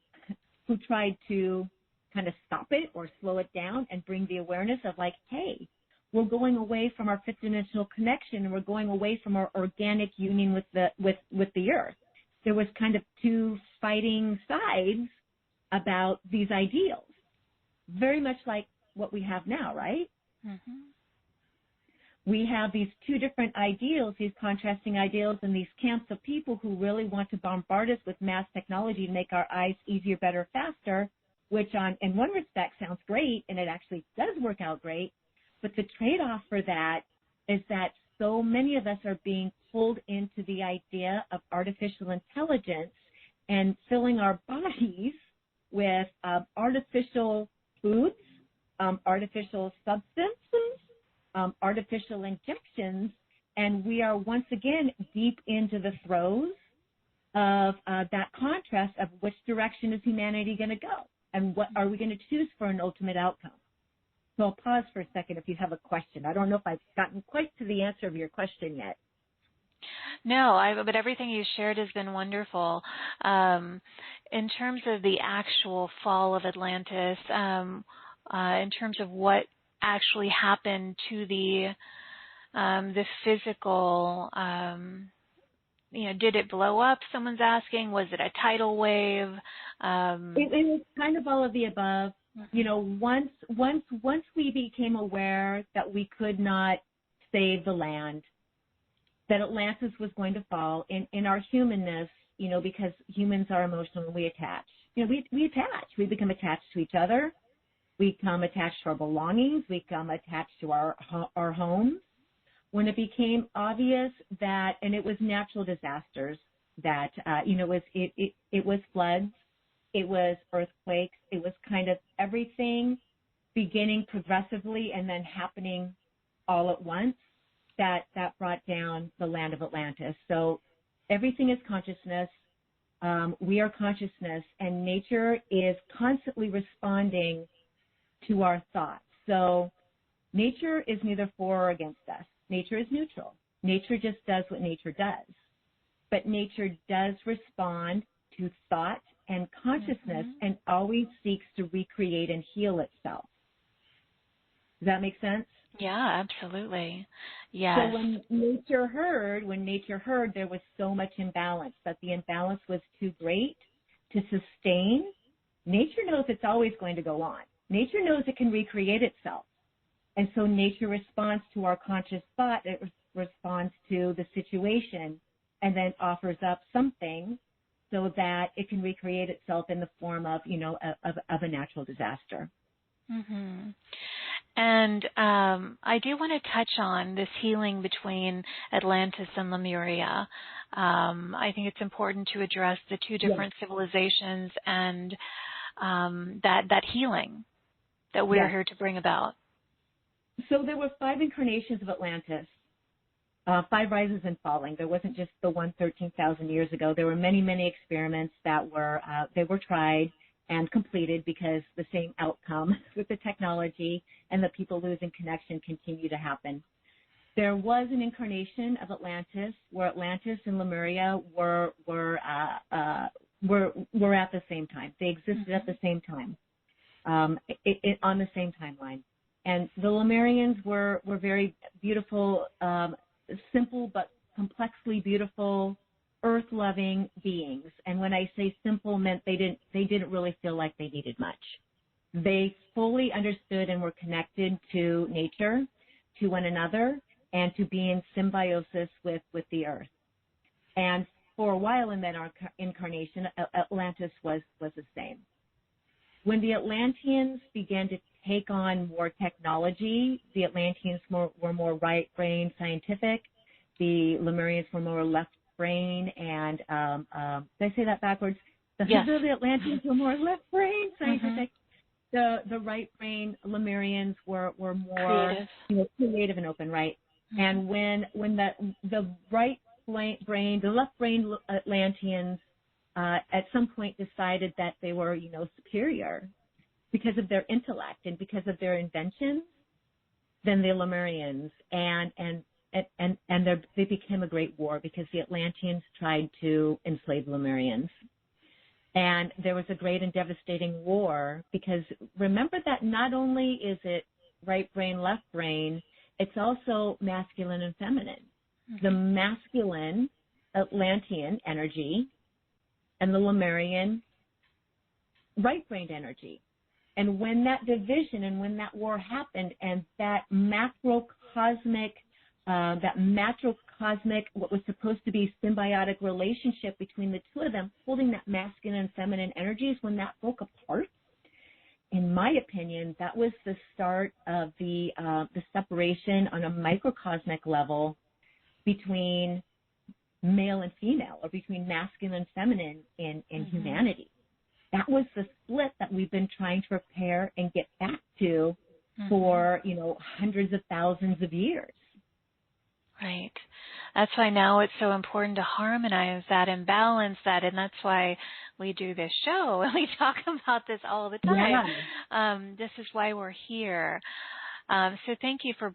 who tried to kind of stop it or slow it down and bring the awareness of like, hey, we're going away from our fifth dimensional connection, and we're going away from our organic union with the earth. There was kind of two fighting sides about these ideals, very much like what we have now, right? Mm-hmm. We have these two different ideals, these contrasting ideals, and these camps of people who really want to bombard us with mass technology to make our lives easier, better, faster, which in one respect sounds great, and it actually does work out great. But the trade-off for that is that so many of us are being pulled into the idea of artificial intelligence and filling our bodies with artificial foods, artificial substances, artificial injections, and we are once again deep into the throes of that contrast of which direction is humanity going to go, and what are we going to choose for an ultimate outcome. So I'll pause for a second if you have a question. I don't know if I've gotten quite to the answer of your question yet. No, but everything you shared has been wonderful. In terms of the actual fall of Atlantis, in terms of what actually happened to the physical, did it blow up? Someone's asking. Was it a tidal wave? It was kind of all of the above. Once we became aware that we could not save the land, that Atlantis was going to fall in our humanness, because humans are emotional and we attach. We attach. We become attached to each other. We become attached to our belongings. We become attached to our homes. When it became obvious that, and it was natural disasters, that it was floods, it was earthquakes, it was kind of everything beginning progressively and then happening all at once that brought down the land of Atlantis. So everything is consciousness. We are consciousness, and nature is constantly responding to our thoughts. So nature is neither for or against us. Nature is neutral. Nature just does what nature does. But nature does respond to thought and consciousness, and always seeks to recreate and heal itself. Does that make sense? Yeah, absolutely. Yes. So when nature heard, there was so much imbalance, that the imbalance was too great to sustain. Nature knows it's always going to go on. Nature knows it can recreate itself. And so nature responds to our conscious thought. It responds to the situation and then offers up something so that it can recreate itself in the form of, of a natural disaster. Mm-hmm. And I do want to touch on this healing between Atlantis and Lemuria. I think it's important to address the two different civilizations and that healing that we're here to bring about. So there were 5 incarnations of Atlantis, 5 rises and falling. There wasn't just the one 13,000 years ago. There were many, many experiments that were tried and completed because the same outcome with the technology and the people losing connection continue to happen. There was an incarnation of Atlantis where Atlantis and Lemuria were at the same time. They existed at the same time, on the same timeline. And the Lemurians were very beautiful, simple but complexly beautiful, earth-loving beings. And when I say simple, meant they didn't really feel like they needed much. They fully understood and were connected to nature, to one another, and to be in symbiosis with the earth. And for a while in that incarnation, Atlantis was the same. When the Atlanteans began to take on more technology, the Atlanteans were more right brain scientific. The Lemurians were more left brain and, did I say that backwards? Yes. The Atlanteans were more left brain scientific. The right brain Lemurians were more creative and open, right? And when the right brain, the left brain Atlanteans at some point decided that they were, superior because of their intellect and because of their inventions, then the Lemurians they became a great war because the Atlanteans tried to enslave Lemurians. And there was a great and devastating war because remember that not only is it right brain, left brain, it's also masculine and feminine. The masculine Atlantean energy and the Lemurian right-brained energy. And when that division and when that war happened and that macrocosmic, what was supposed to be symbiotic relationship between the two of them, holding that masculine and feminine energies, when that broke apart, in my opinion, that was the start of the separation on a microcosmic level between male and female, or between masculine and feminine in humanity. That was the split that we've been trying to repair and get back to for, hundreds of thousands of years. Right. That's why now it's so important to harmonize that and balance that, and that's why we do this show and we talk about this all the time. Yeah. This is why we're here. So thank you for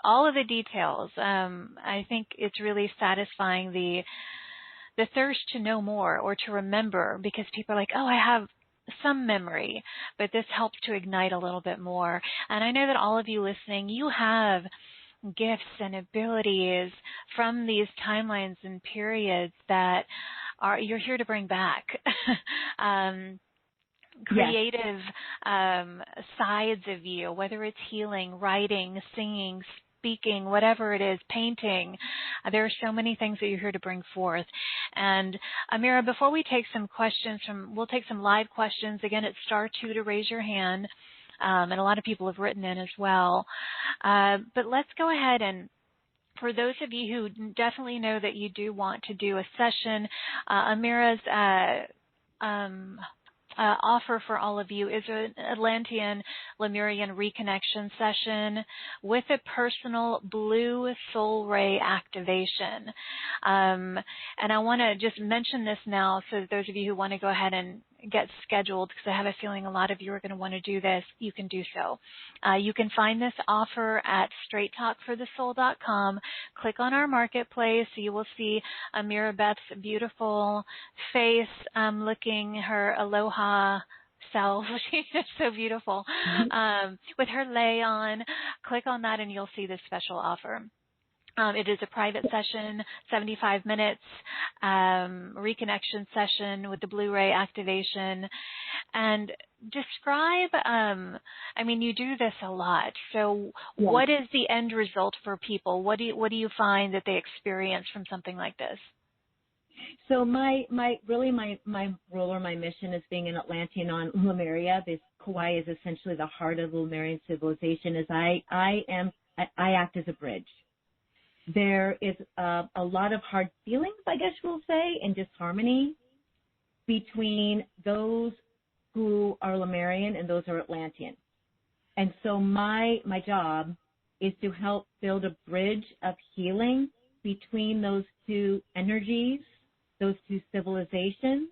all of the details. I think it's really satisfying the thirst to know more or to remember, because people are like, oh, I have some memory, but this helps to ignite a little bit more. And I know that all of you listening, you have gifts and abilities from these timelines and periods that you're here to bring back. Creative sides of you, whether it's healing, writing, singing, speaking, whatever it is, painting. There are so many things that you're here to bring forth. And Ameera, before we take some questions we'll take some live questions. Again, it's *2 to raise your hand. And a lot of people have written in as well. But let's go ahead and, for those of you who definitely know that you do want to do a session, Ameera's offer for all of you is an Atlantean Lemurian reconnection session with a personal blue soul ray activation. And I want to just mention this now, so that those of you who want to go ahead and get scheduled, because I have a feeling a lot of you are going to want to do this, you can do so. You can find this offer at straighttalkforthesoul.com. Click on our marketplace. You will see Ameera Beth's beautiful face looking her aloha self. She's just so beautiful. With her lei on, click on that and you'll see this special offer. It is a private session, 75 minutes, reconnection session with the Blu-ray activation. And describe, you do this a lot. So what is the end result for people? What do you find that they experience from something like this? So my role or my mission as being an Atlantean on Lemuria, this Kauai is essentially the heart of the Lemurian civilization, is I act as a bridge. There is a lot of hard feelings, I guess we'll say, and disharmony between those who are Lemurian and those who are Atlantean. And so my job is to help build a bridge of healing between those two energies, those two civilizations,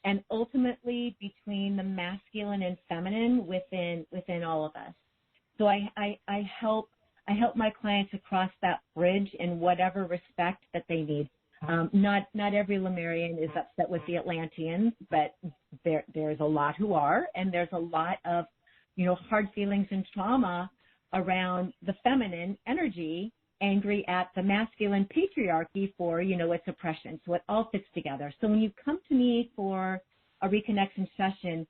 and ultimately between the masculine and feminine within all of us. So I help my clients across that bridge in whatever respect that they need. Not every Lemurian is upset with the Atlanteans, but there's a lot who are, and there's a lot of, hard feelings and trauma around the feminine energy, angry at the masculine patriarchy for, its oppression. So it all fits together. So when you come to me for a reconnection session,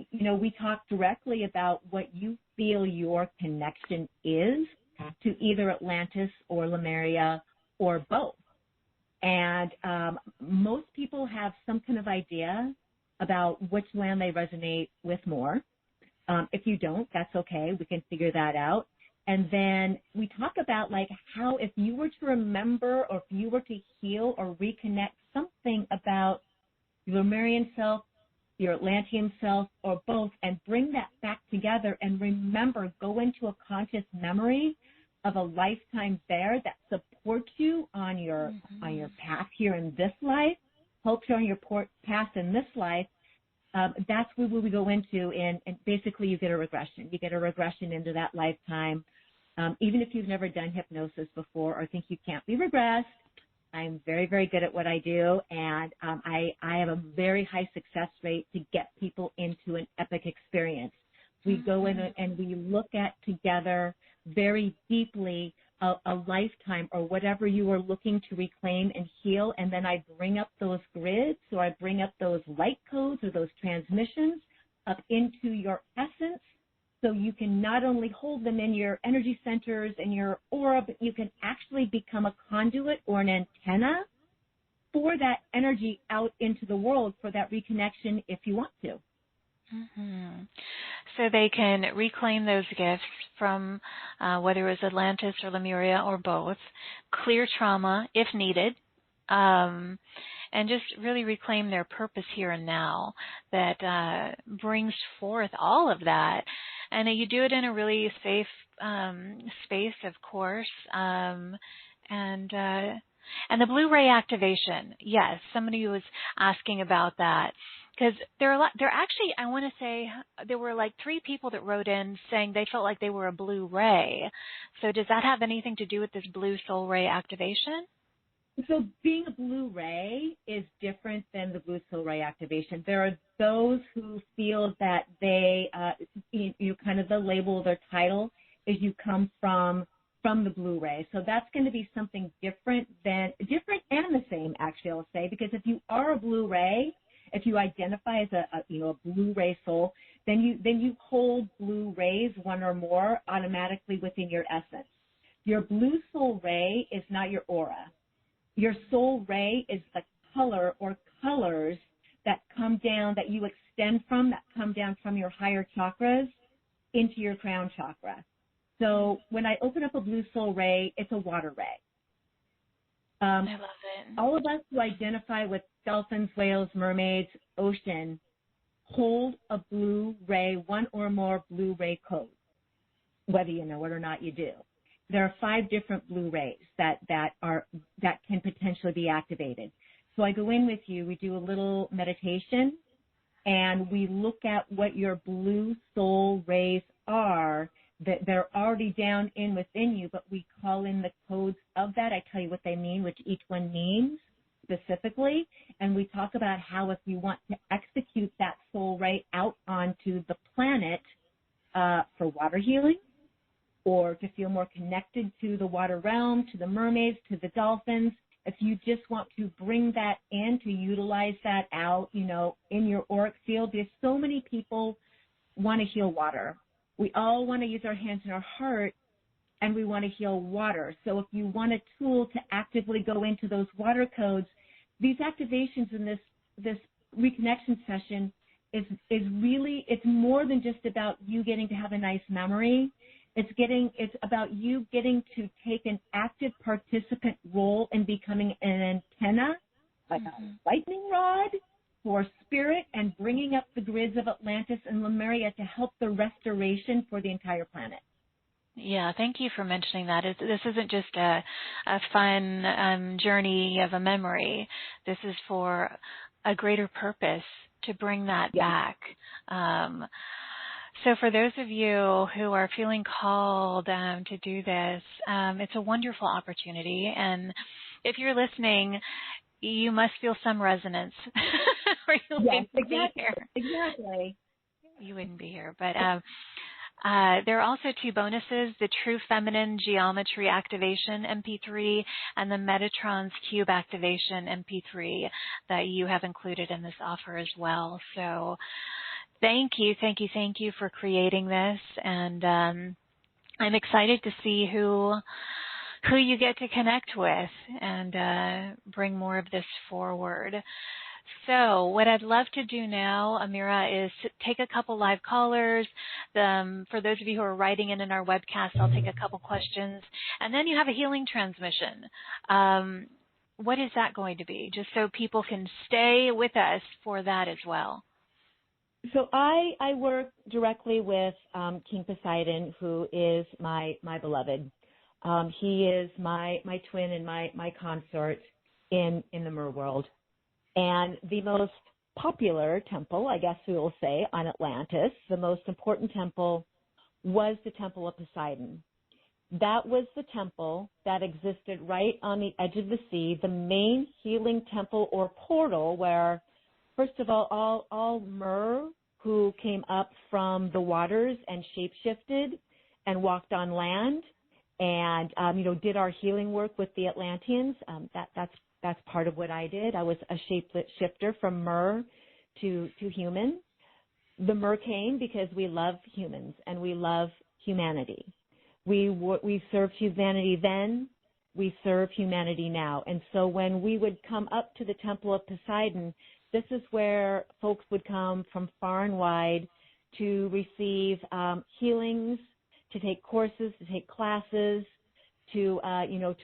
we talk directly about what you feel your connection is to either Atlantis or Lemuria or both. And most people have some kind of idea about which land they resonate with more. If you don't, that's okay. We can figure that out. And then we talk about how if you were to remember or if you were to heal or reconnect something about your Lemurian self, your Atlantean self, or both, and bring that back together and remember, go into a conscious memory of a lifetime there that supports you on your path here in this life, helps you on your path in this life. That's where we go into, and basically you get a regression. You get a regression into that lifetime. Even if you've never done hypnosis before or think you can't be regressed, I'm very, very good at what I do, and I have a very high success rate to get people into an epic experience. We go in and we look at together very deeply a lifetime or whatever you are looking to reclaim and heal, and then I bring up those grids, or I bring up those light codes or those transmissions up into your essence, so you can not only hold them in your energy centers and your aura, but you can actually become a conduit or an antenna for that energy out into the world for that reconnection if you want to. Mm-hmm. So they can reclaim those gifts from whether it was Atlantis or Lemuria or both, clear trauma if needed, and just really reclaim their purpose here and now that brings forth all of that. And you do it in a really safe space, of course, and the Blu-ray activation. Yes, somebody was asking about that. Because there actually, I want to say, there were 3 people that wrote in saying they felt like they were a blue ray. So does that have anything to do with this blue soul ray activation? So being a blue ray is different than the blue soul ray activation. There are those who feel that they, kind of the label of their title is you come from the blue ray. So that's going to be something different and the same, actually, I'll say, because if you are a blue ray, if you identify as a blue ray soul, then you hold blue rays, one or more, automatically within your essence. Your blue soul ray is not your aura. Your soul ray is the color or colors that come down, that you extend from, that come down from your higher chakras into your crown chakra. So when I open up a blue soul ray, it's a water ray. I love it. All of us who identify with dolphins, whales, mermaids, ocean, hold a blue ray, one or more blue ray codes, whether you know it or not, you do. There are 5 different blue rays that can potentially be activated. So I go in with you, we do a little meditation, and we look at what your blue soul rays are, that they're already down in within you, but we call in the codes of that. I tell you what they mean, which each one means specifically, and we talk about how if you want to execute that soul ray out onto the planet for water healing, or to feel more connected to the water realm, to the mermaids, to the dolphins, if you just want to bring that in, to utilize that out, in your auric field, because so many people want to heal water. We all want to use our hands and our heart, and we want to heal water. So if you want a tool to actively go into those water codes, these activations in this reconnection session is really, it's more than just about you getting to have a nice memory. It's about you getting to take an active participant role in becoming an antenna, like a lightning rod, for spirit, and bringing up the grids of Atlantis and Lemuria to help the restoration for the entire planet. Yeah, thank you for mentioning that. This isn't just a fun journey of a memory. This is for a greater purpose to bring that Yeah. back. So for those of you who are feeling called to do this, it's a wonderful opportunity. And if you're listening, you must feel some resonance or you wouldn't be here. Exactly. You wouldn't be here. But there are also two bonuses, the True Feminine Geometry Activation MP3 and the Metatron's Cube Activation MP3 that you have included in this offer as well. So thank you for creating this. And I'm excited to see who you get to connect with and bring more of this forward. So what I'd love to do now, Ameera, is take a couple live callers. For those of you who are writing in our webcast, I'll take a couple questions. And then you have a healing transmission. What is that going to be? Just so people can stay with us for that as well. So I work directly with King Poseidon, who is my beloved. He is my twin and my consort in the Mer world. And the most popular temple, I guess we will say, on Atlantis, the most important temple was the Temple of Poseidon. That was the temple that existed right on the edge of the sea, the main healing temple or portal where, first of all Mer who came up from the waters and shapeshifted and walked on land and, did our healing work with the Atlanteans. That's part of what I did. I was a shapeshifter from Mer to human. The Mer came because we love humans and we love humanity. We served humanity then, we serve humanity now. And so when we would come up to the Temple of Poseidon, this is where folks would come from far and wide to receive healings, to take courses, to take classes, to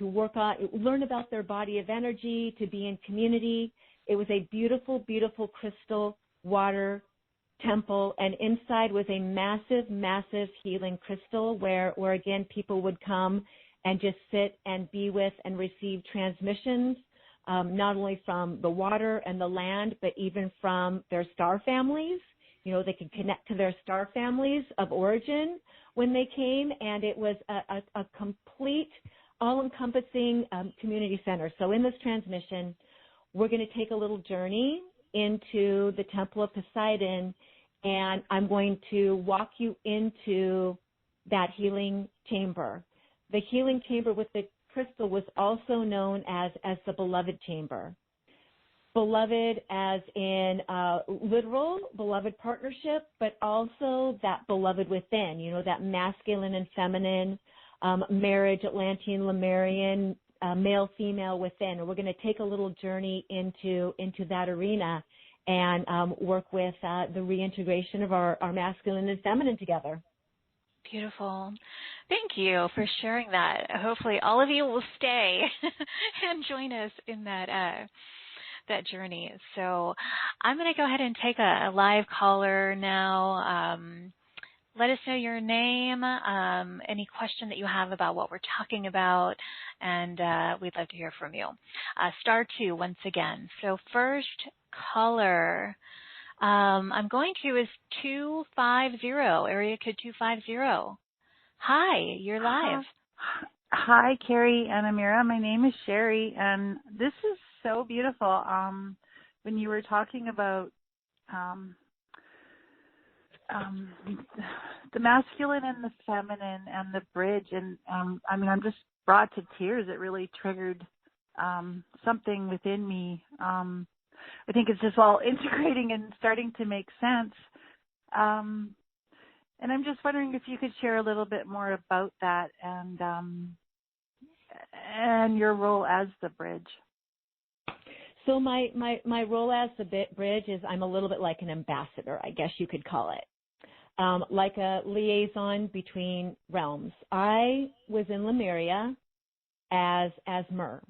work on, learn about their body of energy, to be in community. It was a beautiful, beautiful crystal water temple, and inside was a massive, massive healing crystal where again, people would come and just sit and be with and receive transmissions, not only from the water and the land, but even from their star families. They could connect to their star families of origin when they came, and it was a complete, all-encompassing community center. So in this transmission, we're going to take a little journey into the Temple of Poseidon, and I'm going to walk you into that healing chamber. The healing chamber with the crystal was also known as the beloved chamber. Beloved as in literal beloved partnership, but also that beloved within, that masculine and feminine marriage, Atlantean, Lemurian, male, female within. And we're going to take a little journey into that arena and work with the reintegration of our masculine and feminine together. Beautiful. Thank you for sharing that. Hopefully all of you will stay and join us in that journey. So I'm going to go ahead and take a live caller now. Let us know your name, any question that you have about what we're talking about, and we'd love to hear from you. *2 once again. So first caller I'm going to is 250, area code 250. Hi, you're live. Hi, Cari and Ameera. My name is Sherry, and this is so beautiful. When you were talking about the masculine and the feminine and the bridge, and I'm just brought to tears. It really triggered something within me. I think it's just all integrating and starting to make sense. And I'm just wondering if you could share a little bit more about that and your role as the bridge. So my role as the bridge is I'm a little bit like an ambassador, I guess you could call it, like a liaison between realms. I was in Lemuria as Mer.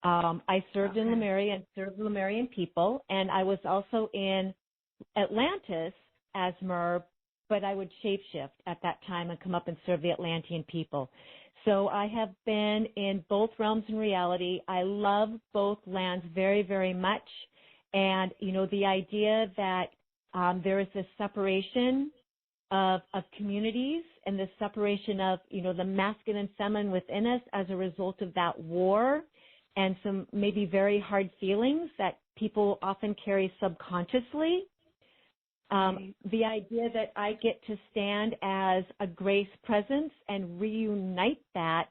I served in Lemuria and served the Lemurian people, and I was also in Atlantis as Mer, but I would shapeshift at that time and come up and serve the Atlantean people. So I have been in both realms in reality. I love both lands very, very much, And, the idea that there is this separation of communities and this separation of, the masculine and feminine within us as a result of that war and some maybe very hard feelings that people often carry subconsciously. The idea that I get to stand as a grace presence and reunite that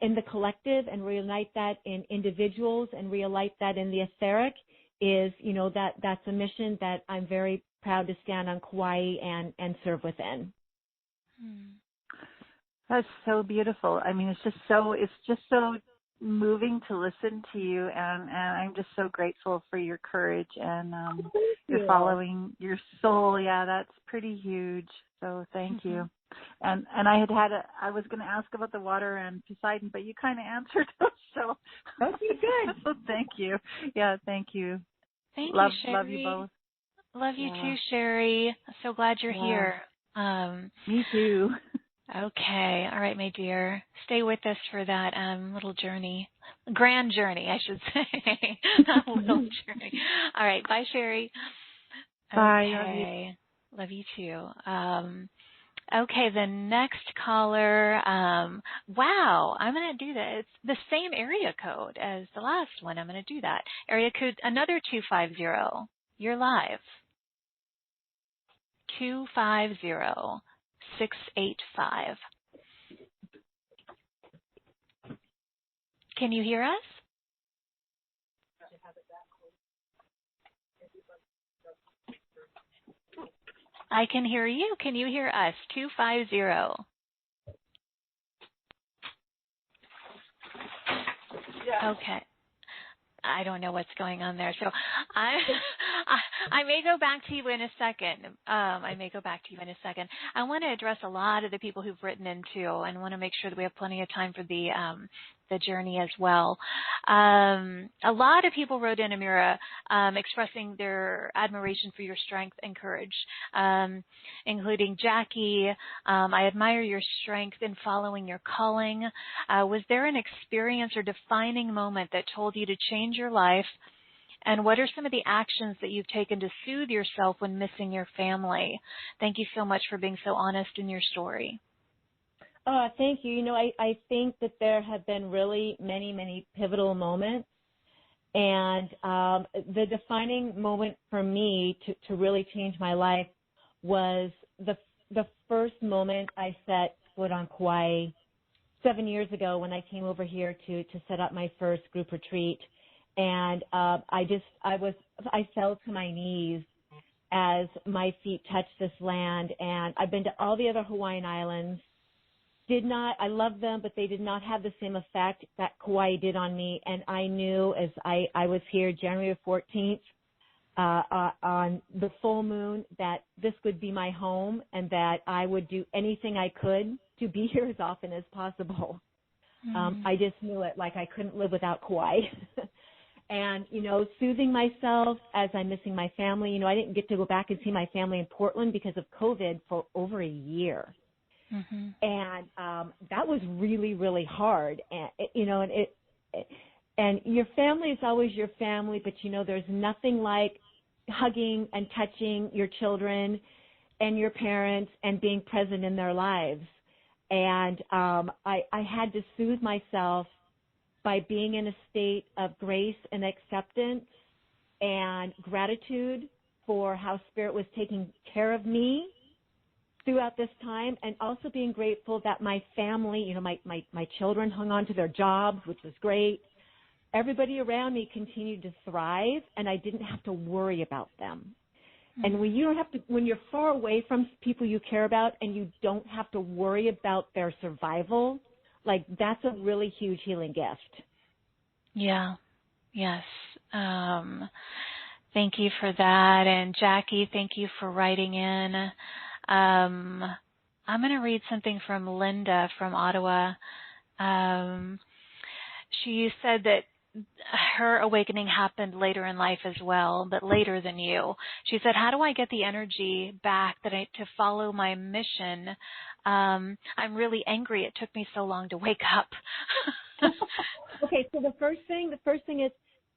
in the collective and reunite that in individuals and reunite that in the etheric is, that's a mission that I'm very proud to stand on Kauai and serve within. That's so beautiful. I mean, it's just so moving to listen to you, and I'm just so grateful for your courage and you're following your soul. Yeah, that's pretty huge. So thank you. And I was going to ask about the water and Poseidon, but you kind of answered those. So okay, good. So thank you. Yeah, thank you. Thank you, Sherry. Love you both. Love you too, Sherry. So glad you're here. Me too. Okay. All right, my dear. Stay with us for that little journey. Grand journey, I should say. Not a little journey. All right. Bye, Sherry. Bye. Okay. Love you too. Okay, the next caller. Wow, I'm going to do that. It's the same area code as the last one. I'm going to do that. Area code, another 250. You're live. 250-685. Can you hear us? I can hear you. Can you hear us? 250. Yeah. Okay. I don't know what's going on there. So I may go back to you in a second. I want to address a lot of the people who've written in too, and want to make sure that we have plenty of time for the journey as well. A lot of people wrote in, Ameera, expressing their admiration for your strength and courage, including Jackie. I admire your strength in following your calling. Was there an experience or defining moment that told you to change your life? And what are some of the actions that you've taken to soothe yourself when missing your family? Thank you so much for being so honest in your story. Oh, thank you. I think that there have been really many, many pivotal moments. And the defining moment for me to really change my life was the first moment I set foot on Kauai 7 years ago when I came over here to set up my first group retreat. And I fell to my knees as my feet touched this land. And I've been to all the other Hawaiian islands. I loved them, but they did not have the same effect that Kauai did on me. And I knew as I was here January 14th on the full moon that this would be my home and that I would do anything I could to be here as often as possible. I just knew it, like I couldn't live without Kauai. And, soothing myself as I'm missing my family. I didn't get to go back and see my family in Portland because of COVID for over a year. Mm-hmm. And that was really, really hard. And, and your family is always your family, but, there's nothing like hugging and touching your children and your parents and being present in their lives. And I had to soothe myself by being in a state of grace and acceptance and gratitude for how Spirit was taking care of me throughout this time, and also being grateful that my family, my children hung on to their jobs, which was great. Everybody around me continued to thrive, and I didn't have to worry about them. Mm-hmm. And when you're far away from people you care about and you don't have to worry about their survival, like that's a really huge healing gift. Yeah. Yes. Thank you for that. And Jackie, thank you for writing in. I'm going to read something from Linda from Ottawa. She said that her awakening happened later in life as well, but later than you. She said, how do I get the energy back to follow my mission? I'm really angry. It took me so long to wake up. Okay, so the first thing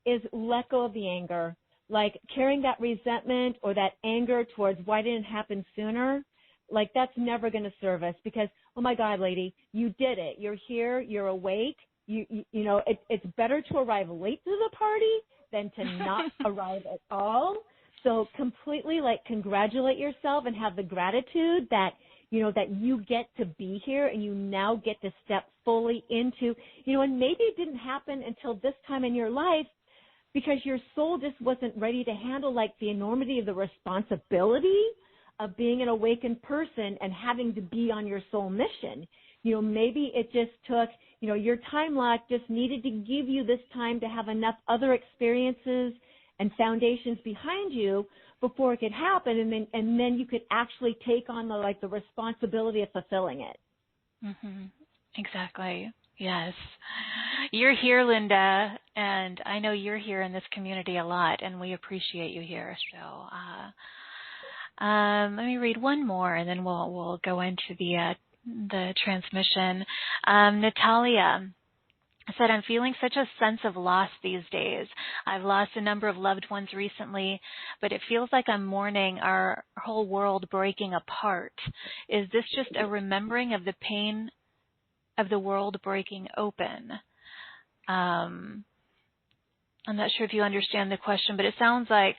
is let go of the anger. like carrying that resentment or that anger towards why didn't it happen sooner, like that's never going to serve us because, oh my God, lady, you did it. You're here. You're awake. You know, it's better to arrive late to the party than to not arrive at all. So completely like congratulate yourself and have the gratitude that, you know, that you get to be here and you now get to step fully into, you know, and maybe it didn't happen until this time in your life because your soul just wasn't ready to handle like the enormity of the responsibility of being an awakened person and having to be on your soul mission. You know, maybe it just took, you know, your time lock just needed to give you this time to have enough other experiences and foundations behind you before it could happen, and then you could actually take on the responsibility of fulfilling it. Mm-hmm. Exactly. Yes. You're here, Linda, and I know you're here in this community a lot, and we appreciate you here. So let me read one more, and then we'll go into the transmission. Natalia said, I'm feeling such a sense of loss these days. I've lost a number of loved ones recently, but it feels like I'm mourning our whole world breaking apart. Is this just a remembering of the pain of the world breaking open? I'm not sure if you understand the question, but it sounds like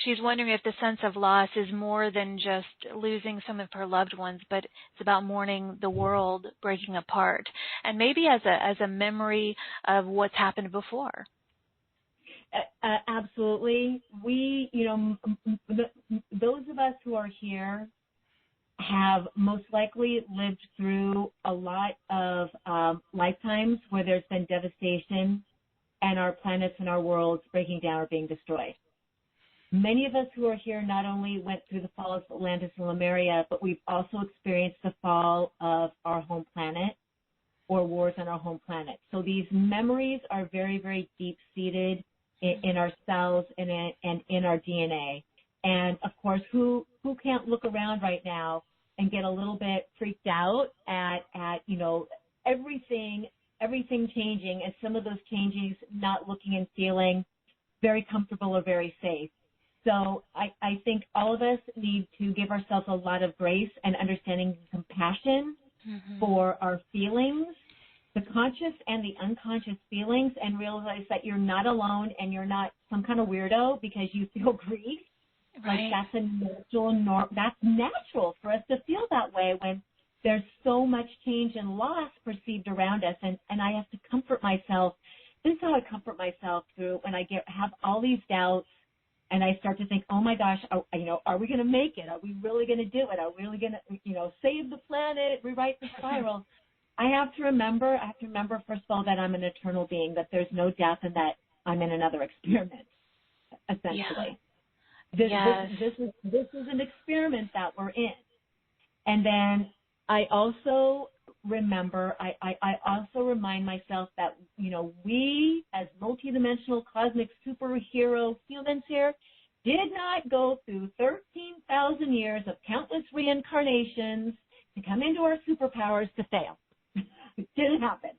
she's wondering if the sense of loss is more than just losing some of her loved ones, but it's about mourning the world breaking apart, and maybe as a memory of what's happened before. Absolutely. We, you know, those of us who are here have most likely lived through a lot of lifetimes where there's been devastation and our planets and our worlds breaking down or being destroyed. Many of us who are here not only went through the fall of Atlantis and Lemuria, but we've also experienced the fall of our home planet or wars on our home planet. So these memories are very, very deep-seated in our cells and in our DNA. And, of course, who can't look around right now and get a little bit freaked out at you know, everything changing, and some of those changes not looking and feeling very comfortable or very safe. So I think all of us need to give ourselves a lot of grace and understanding and compassion for our feelings, the conscious and the unconscious feelings, and realize that you're not alone and you're not some kind of weirdo because you feel grief. Right. Like that's natural for us to feel that way when there's so much change and loss perceived around us, and I have to comfort myself. This is how I comfort myself through when I have all these doubts, and I start to think, oh my gosh, are we going to make it? Are we really going to do it? Are we really going to, save the planet, rewrite the spiral? I have to remember, first of all, that I'm an eternal being, that there's no death, and that I'm in another experiment, essentially. Yeah. This is an experiment that we're in. And then I also remember, I also remind myself that, we as multidimensional cosmic superhero humans here did not go through 13,000 years of countless reincarnations to come into our superpowers to fail. It didn't happen.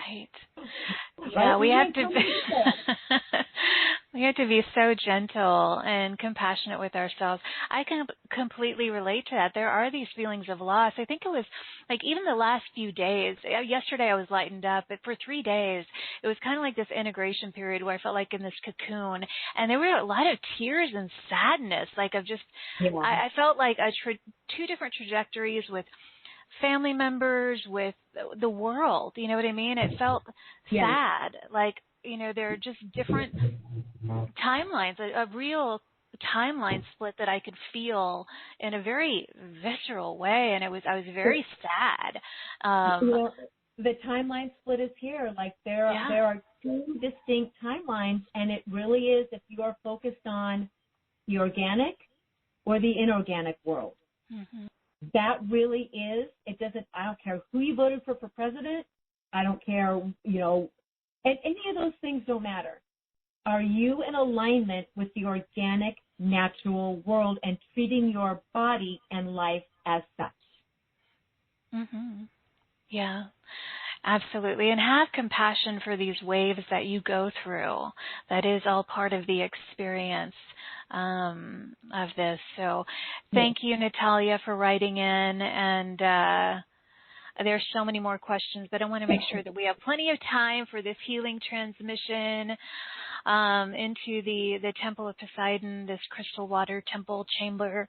Right. Yeah, we have to we have to be so gentle and compassionate with ourselves. I can completely relate to that. There are these feelings of loss. I think it was like even the last few days. Yesterday I was lightened up, but for 3 days it was kind of like this integration period where I felt like in this cocoon, and there were a lot of tears and sadness. Like I felt like two different trajectories with family members, with the world, you know what I mean? It felt sad, like, there are just different timelines, a real timeline split that I could feel in a very visceral way, and I was very sad. The timeline split is here. Like there are two distinct timelines, and it really is if you are focused on the organic or the inorganic world. Mm-hmm. That really is, I don't care who you voted for president. I don't care, and any of those things don't matter. Are you in alignment with the organic, natural world and treating your body and life as such? Mm-hmm. Yeah. Absolutely. And have compassion for these waves that you go through. That is all part of the experience of this. So thank you, Natalia, for writing in. And there's so many more questions, but I want to make sure that we have plenty of time for this healing transmission into the Temple of Poseidon, this crystal water temple chamber.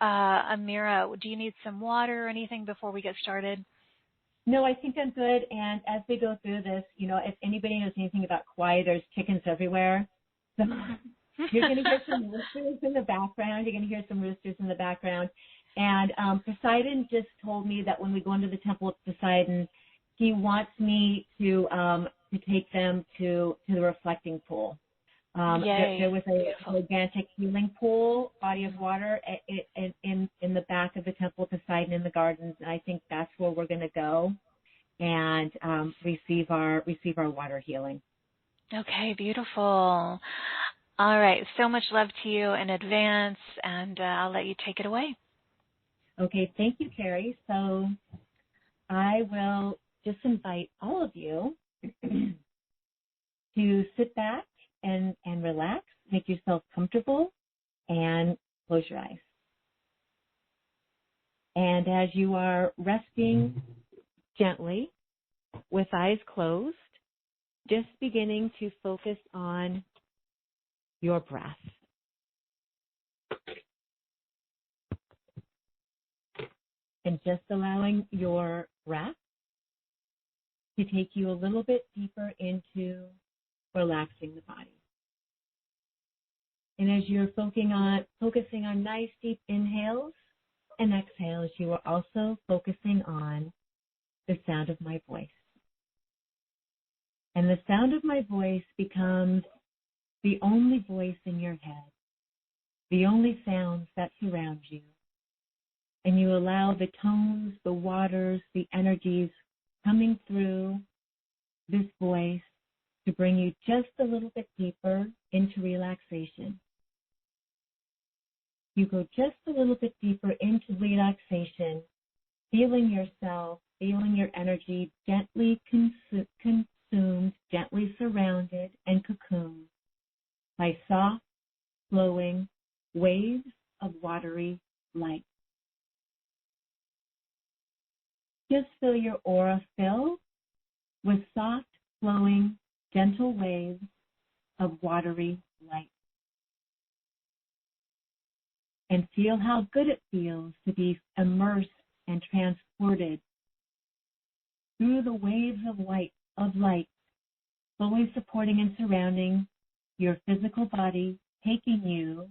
Ameera, do you need some water or anything before we get started? No, I think I'm good. And as we go through this, if anybody knows anything about Kauai, there's chickens everywhere. So you're going to hear some roosters in the background. You're going to hear some roosters in the background. And Poseidon just told me that when we go into the Temple of Poseidon, he wants me to take them to the reflecting pool. There was a gigantic healing pool, body of water in the back of the Temple of Poseidon in the gardens, and I think that's where we're going to go and receive our water healing. Okay, beautiful. All right, so much love to you in advance, and I'll let you take it away. Okay, thank you, Cari. So I will just invite all of you to sit back and relax, make yourself comfortable, and close your eyes. And as you are resting gently with eyes closed, just beginning to focus on your breath. And just allowing your breath to take you a little bit deeper into relaxing the body. And as you're focusing on nice deep inhales and exhales, you are also focusing on the sound of my voice. And the sound of my voice becomes the only voice in your head, the only sounds that surround you. And you allow the tones, the waters, the energies coming through this voice to bring you just a little bit deeper into relaxation. You go just a little bit deeper into relaxation, feeling yourself, feeling your energy gently consumed, gently surrounded and cocooned by soft, flowing waves of watery light. Just feel your aura fill with soft, flowing, gentle waves of watery light. And feel how good it feels to be immersed and transported through the waves of light, fully supporting and surrounding your physical body, taking you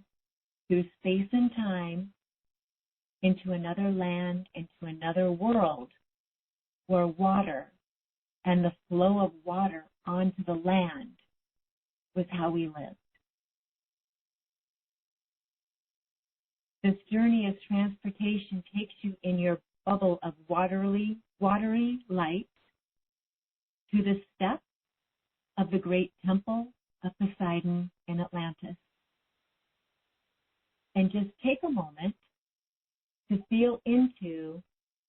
through space and time into another land, into another world where water and the flow of water onto the land was how we lived. This journey of transportation takes you in your bubble of watery light to the steps of the great Temple of Poseidon in Atlantis. And just take a moment to feel into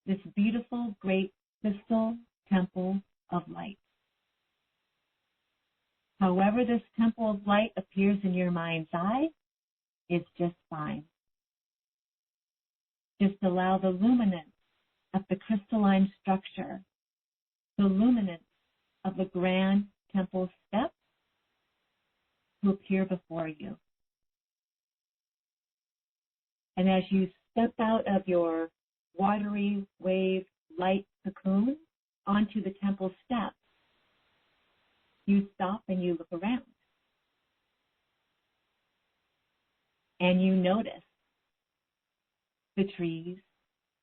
this beautiful, great crystal temple of light. However this temple of light appears in your mind's eye is just fine. Just allow the luminance of the crystalline structure, the luminance of the grand temple steps to appear before you. And as you step out of your watery wave light cocoon onto the temple steps, you stop and you look around. And you notice the trees,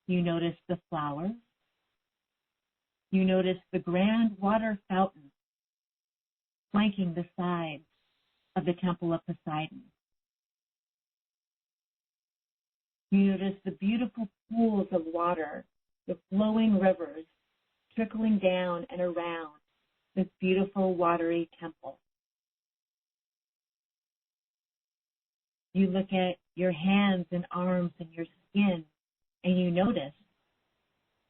you notice the flowers, you notice the grand water fountain flanking the sides of the Temple of Poseidon. You notice the beautiful pools of water, the flowing rivers trickling down and around this beautiful watery temple. You look at your hands and arms and your skin, and you notice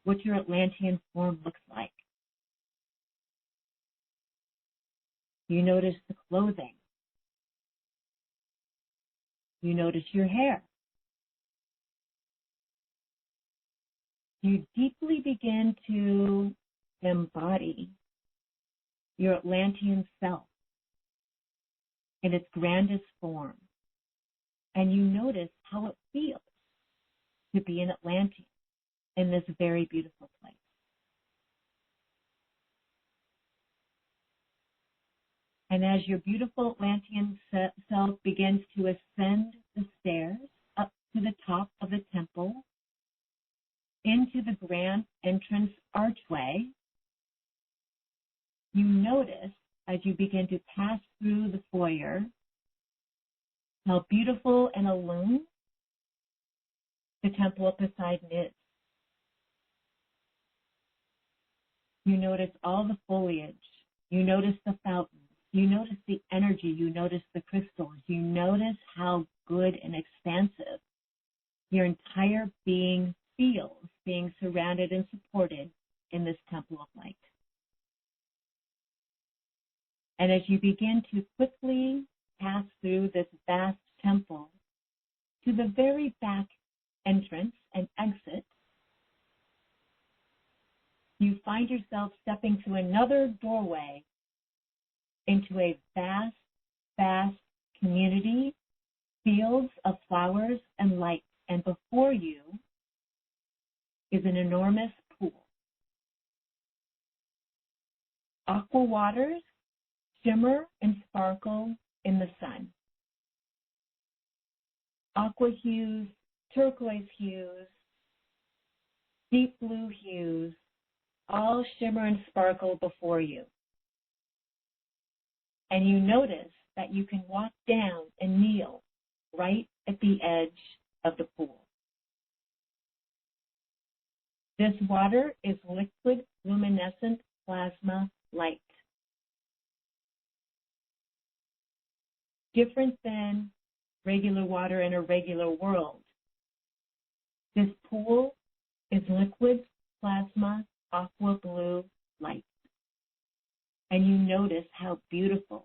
what your Atlantean form looks like. You notice the clothing. You notice your hair. You deeply begin to embody your Atlantean self in its grandest form. And you notice how it feels to be an Atlantean in this very beautiful place. And as your beautiful Atlantean self begins to ascend the stairs up to the top of the temple, into the grand entrance archway, you notice as you begin to pass through the foyer how beautiful and illumined the Temple of Poseidon is. You notice all the foliage. You notice the fountains. You notice the energy. You notice the crystals. You notice how good and expansive your entire being feels being surrounded and supported in this temple of light. And as you begin to quickly pass through this vast temple to the very back entrance and exit, you find yourself stepping through another doorway into a vast, vast community, fields of flowers and light. And before you is an enormous pool. Aqua waters shimmer and sparkle in the sun. Aqua hues, turquoise hues, deep blue hues, all shimmer and sparkle before you. And you notice that you can walk down and kneel right at the edge of the pool. This water is liquid luminescent plasma light. Different than regular water in a regular world. This pool is liquid plasma aqua blue light. And you notice how beautiful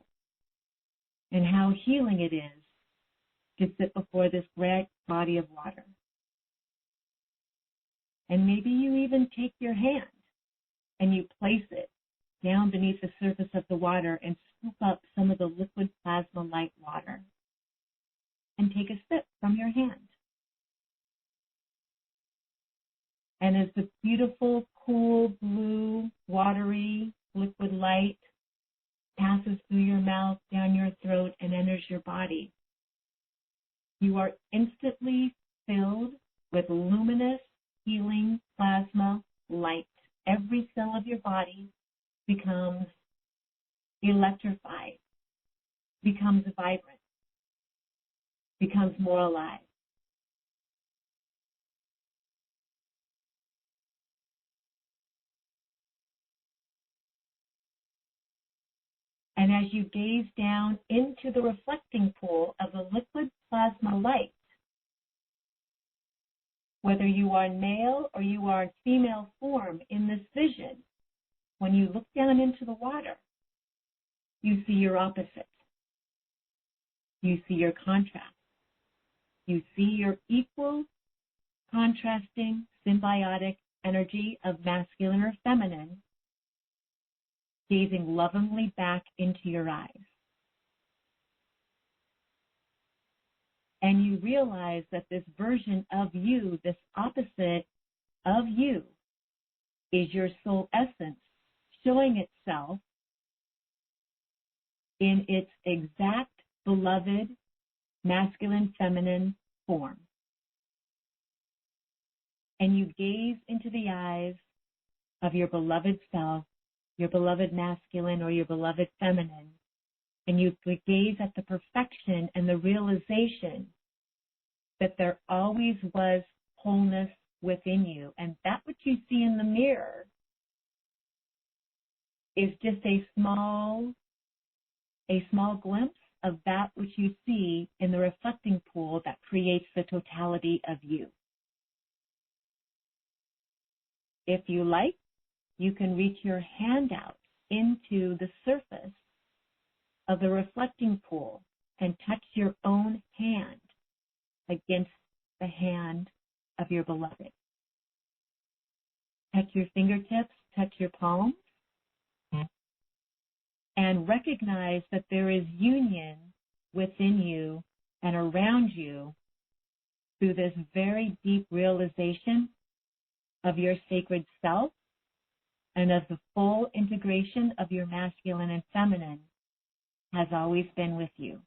and how healing it is to sit before this great body of water. And maybe you even take your hand and you place it down beneath the surface of the water and scoop up some of the liquid plasma light water and take a sip from your hand. And as the beautiful, cool, blue, watery, liquid light passes through your mouth, down your throat, and enters your body, you are instantly filled with luminous, healing plasma light. Every cell of your body becomes electrified, becomes vibrant, becomes more alive. And as you gaze down into the reflecting pool of the liquid plasma light, whether you are male or you are in female form in this vision, when you look down into the water, you see your opposite. You see your contrast. You see your equal, contrasting, symbiotic energy of masculine or feminine gazing lovingly back into your eyes. And you realize that this version of you, this opposite of you, is your soul essence showing itself in its exact beloved masculine feminine form. And you gaze into the eyes of your beloved self, your beloved masculine or your beloved feminine, and you gaze at the perfection and the realization that there always was wholeness within you. And that what you see in the mirror is just a small glimpse of that which you see in the reflecting pool that creates the totality of you. if you like, you can reach your hand out into the surface of the reflecting pool and touch your own hand against the hand of your beloved. Touch your fingertips, touch your palms, and recognize that there is union within you and around you through this very deep realization of your sacred self and of the full integration of your masculine and feminine has always been with you.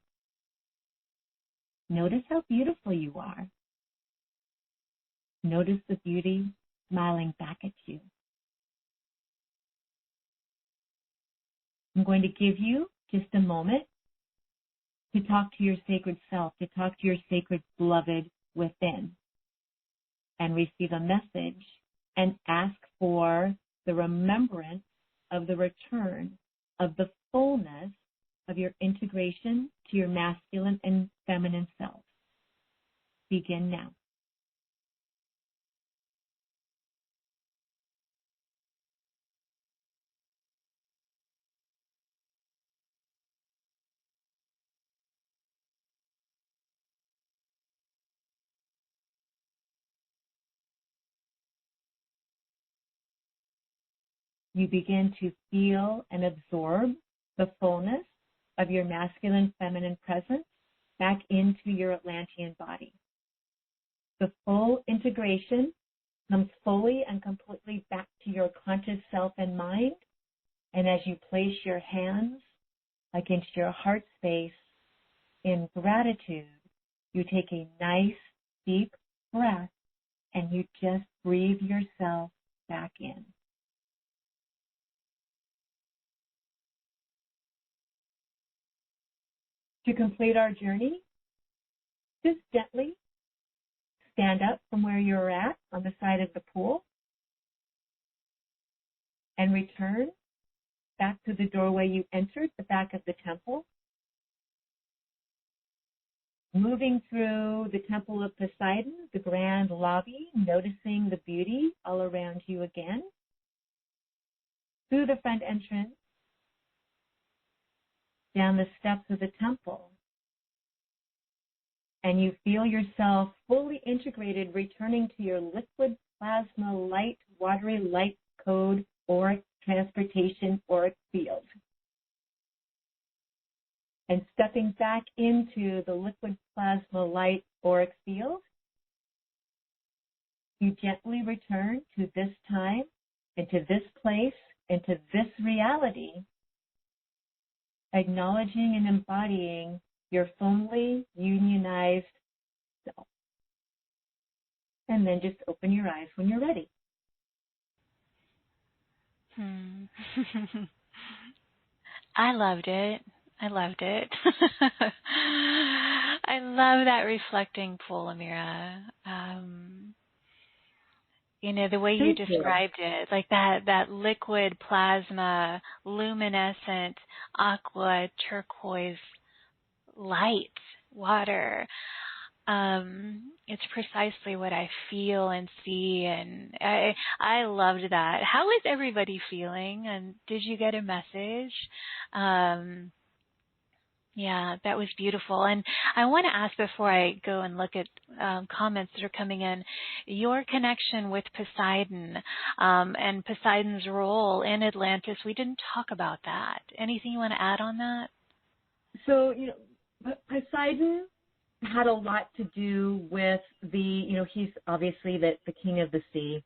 Notice how beautiful you are. Notice the beauty smiling back at you. I'm going to give you just a moment to talk to your sacred self, to talk to your sacred beloved within, and receive a message and ask for the remembrance of the return of the fullness of your integration to your masculine and feminine self. Begin now. You begin to feel and absorb the fullness of your masculine, feminine presence back into your Atlantean body. The full integration comes fully and completely back to your conscious self and mind. And as you place your hands against your heart space in gratitude, you take a nice, deep breath and you just breathe yourself back in. To complete our journey, just gently stand up from where you're at on the side of the pool and return back to the doorway you entered, the back of the temple. Moving through the Temple of Poseidon, the grand lobby, noticing the beauty all around you again. Through the front entrance, down the steps of the temple, and you feel yourself fully integrated, returning to your liquid plasma light, watery light code, auric transportation, auric field. And stepping back into the liquid plasma light auric field, you gently return to this time, into this place, into this reality, acknowledging and embodying your fully unionized self. And then just open your eyes when you're ready. I loved it. I loved it. I love that reflecting pool, Ameera. The way you described it, like that liquid plasma, luminescent, aqua, turquoise light, water. It's precisely what I feel and see, and I loved that. How is everybody feeling? And did you get a message? Yeah, that was beautiful. And I want to ask, before I go and look at comments that are coming in, your connection with Poseidon and Poseidon's role in Atlantis. We didn't talk about that. Anything you want to add on that? So, Poseidon had a lot to do with he's obviously the king of the sea,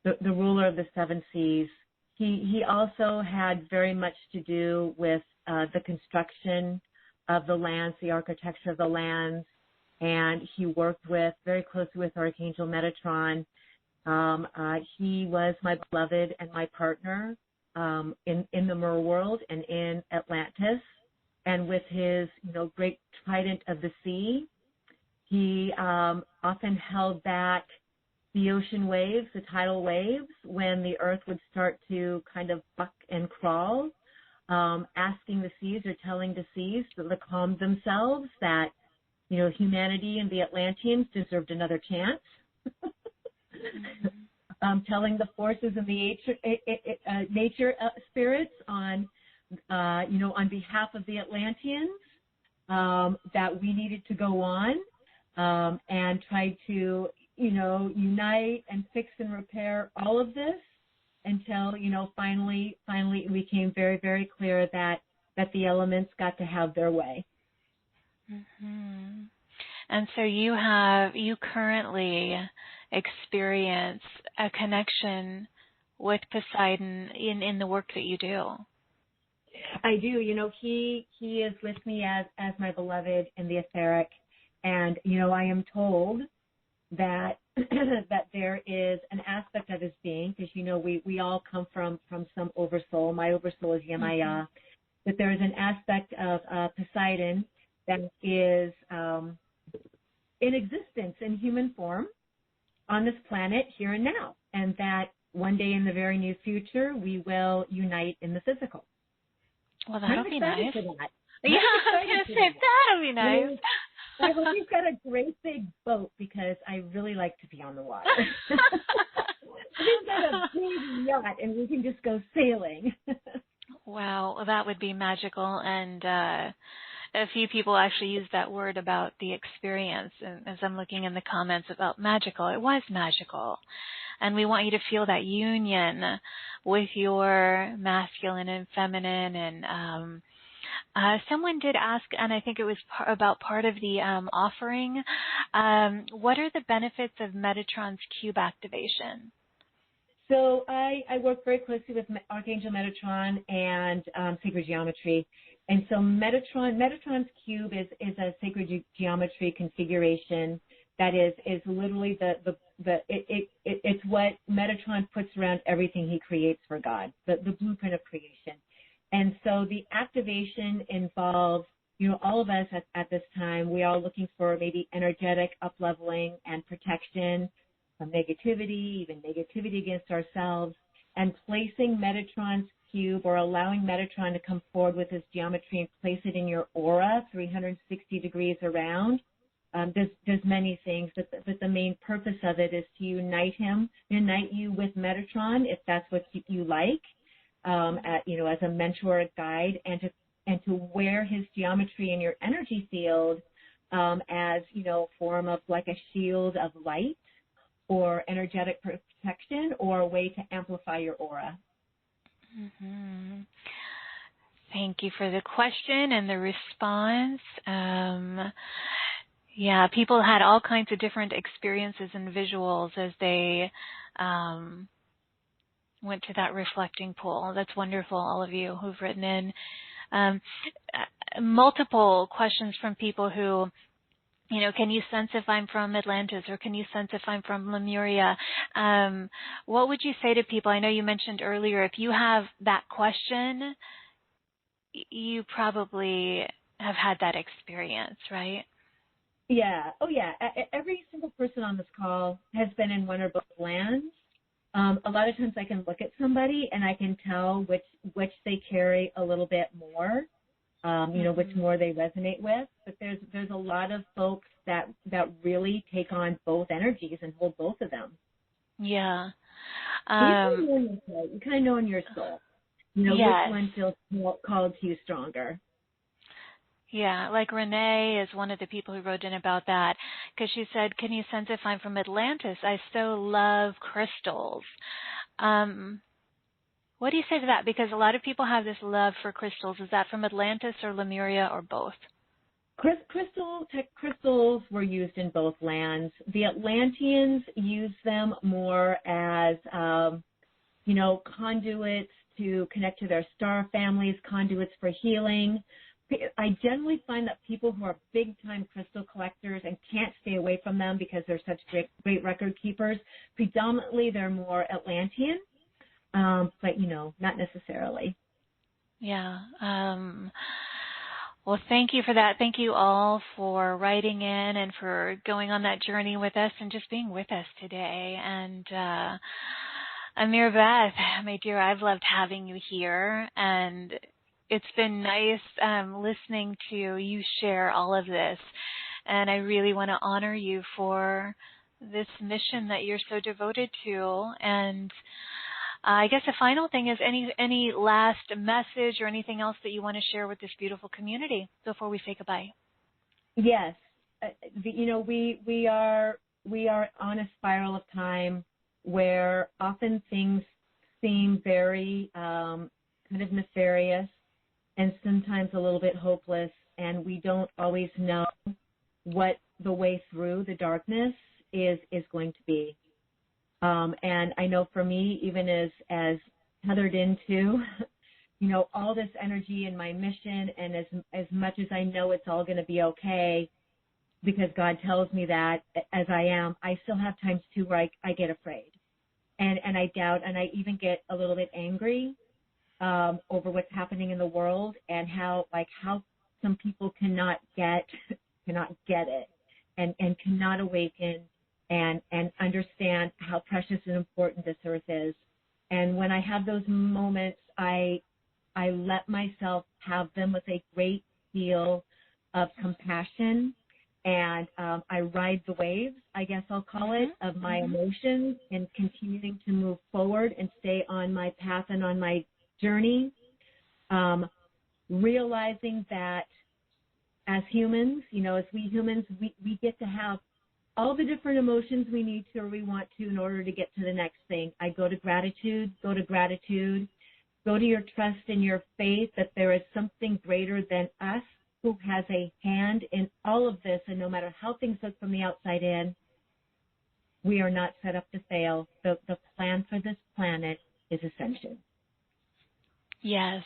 the ruler of the seven seas. He also had very much to do with the construction of the lands, the architecture of the lands, and he worked very closely with Archangel Metatron. He was my beloved and my partner in the Mer world and in Atlantis. And with his, great trident of the sea, he often held back the ocean waves, the tidal waves, when the earth would start to kind of buck and crawl, asking the seas or telling the seas to calm themselves, that, humanity and the Atlanteans deserved another chance. telling the forces and the nature spirits on, on behalf of the Atlanteans, that we needed to go on and try to, unite and fix and repair all of this until, finally it became very, very clear that the elements got to have their way. Mm-hmm. And so you currently experience a connection with Poseidon in the work that you do. I do. He is with me as my beloved in the etheric, and I am told that that there is an aspect of his being, because we all come from some oversoul. My oversoul is Yemaya. Mm-hmm. But there is an aspect of Poseidon that is in existence in human form on this planet here and now, and that one day in the very near future we will unite in the physical. Well, that'll be nice. For that. Yeah, I was going to say that'll be nice. I hope he's got a great big boat, because I really like to be on the water. He's got a big yacht and we can just go sailing. Wow, that would be magical. And a few people actually used that word about the experience. And as I'm looking in the comments about magical, it was magical. And we want you to feel that union with your masculine and feminine. And someone did ask, and I think it was about part of the offering, what are the benefits of Metatron's cube activation? So I work very closely with Archangel Metatron and sacred geometry. And so Metatron's cube is a sacred geometry configuration that is literally it's what Metatron puts around everything he creates for God, the blueprint of creation. And so the activation involves, all of us at this time, we are looking for maybe energetic up-leveling and protection from negativity, even negativity against ourselves, and placing Metatron's cube, or allowing Metatron to come forward with his geometry and place it in your aura 360 degrees around. There's many things, but the main purpose of it is to unite you with Metatron, if that's what you like, as a mentor, a guide, and to wear his geometry in your energy field as form of like a shield of light or energetic protection, or a way to amplify your aura. Mm-hmm. Thank you for the question and the response. Yeah, people had all kinds of different experiences and visuals as they went to that reflecting pool. That's wonderful, all of you who've written in. Multiple questions from people who, can you sense if I'm from Atlantis, or can you sense if I'm from Lemuria? What would you say to people? I know you mentioned earlier, if you have that question, you probably have had that experience, right? Yeah. Oh, yeah. Every single person on this call has been in one or both lands. A lot of times I can look at somebody and I can tell which they carry a little bit more, which more they resonate with. But there's a lot of folks that really take on both energies and hold both of them. Yeah. You kind of know in your soul, yes. Which one feels called to you stronger. Yeah, like Renee is one of the people who wrote in about that, because she said, can you sense if I'm from Atlantis? I so love crystals. What do you say to that? Because a lot of people have this love for crystals. Is that from Atlantis or Lemuria, or both? Crystals were used in both lands. The Atlanteans used them more as, conduits to connect to their star families, conduits for healing. I generally find that people who are big-time crystal collectors and can't stay away from them because they're such great record keepers, predominantly they're more Atlantean, but, not necessarily. Yeah. Well, thank you for that. Thank you all for writing in and for going on that journey with us and just being with us today. And Ameera Beth, my dear, I've loved having you here, and it's been nice listening to you share all of this, and I really want to honor you for this mission that you're so devoted to. And I guess the final thing is any last message or anything else that you want to share with this beautiful community before we say goodbye? Yes. We are on a spiral of time where often things seem very kind of nefarious and sometimes a little bit hopeless, and we don't always know what the way through the darkness is going to be. And I know for me, even as tethered into, all this energy in my mission, and as much as I know it's all going to be okay, because God tells me that as I still have times too where I get afraid and I doubt, and I even get a little bit angry over what's happening in the world, and how some people cannot get it and cannot awaken and understand how precious and important this earth is. And when I have those moments, I let myself have them with a great deal of compassion, and I ride the waves, I guess I'll call it, of my emotions, and continuing to move forward and stay on my path and on my journey, realizing that as humans, as we humans, we get to have all the different emotions we need to or we want to in order to get to the next thing. I go to gratitude, go to your trust and your faith that there is something greater than us who has a hand in all of this, and no matter how things look from the outside in, we are not set up to fail. The plan for this planet is ascension. Yes.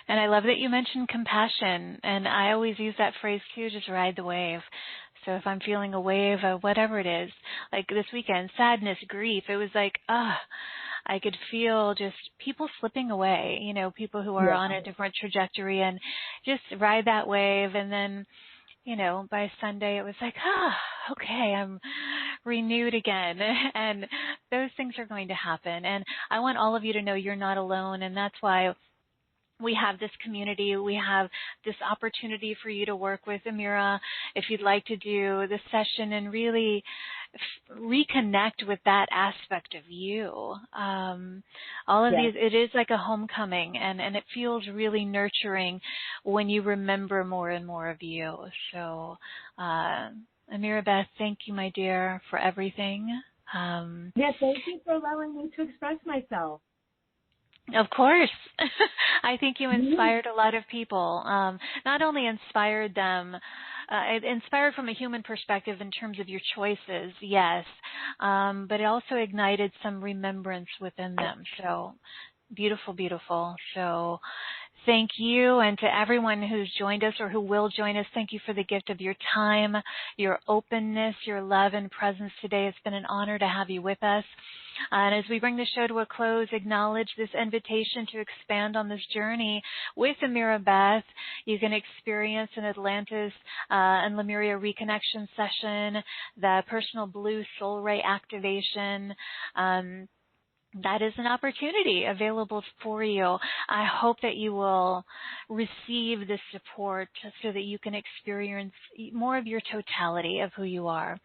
And I love that you mentioned compassion, and I always use that phrase too, just ride the wave. So if I'm feeling a wave of whatever it is, like this weekend, sadness, grief, it was like, I could feel just people slipping away, people who are on a different trajectory, and just ride that wave. And then, by Sunday it was like, okay, I'm renewed again. And those things are going to happen. And I want all of you to know you're not alone. And that's why we have this community. We have this opportunity for you to work with Ameera if you'd like to do this session and really reconnect with that aspect of you. All of these, it is like a homecoming, and it feels really nurturing when you remember more and more of you. So, Ameera Beth, thank you, my dear, for everything. Thank you for allowing me to express myself. Of course. I think you inspired a lot of people. Not only inspired them, it inspired from a human perspective in terms of your choices, yes, but it also ignited some remembrance within them. So beautiful, beautiful. So thank you, and to everyone who's joined us or who will join us, thank you for the gift of your time, your openness, your love and presence today. It's been an honor to have you with us. And as we bring the show to a close, acknowledge this invitation to expand on this journey with Ameera Beth. You can experience an Atlantis and Lemuria reconnection session, the personal blue soul ray activation. That is an opportunity available for you. I hope that you will receive this support so that you can experience more of your totality of who you are.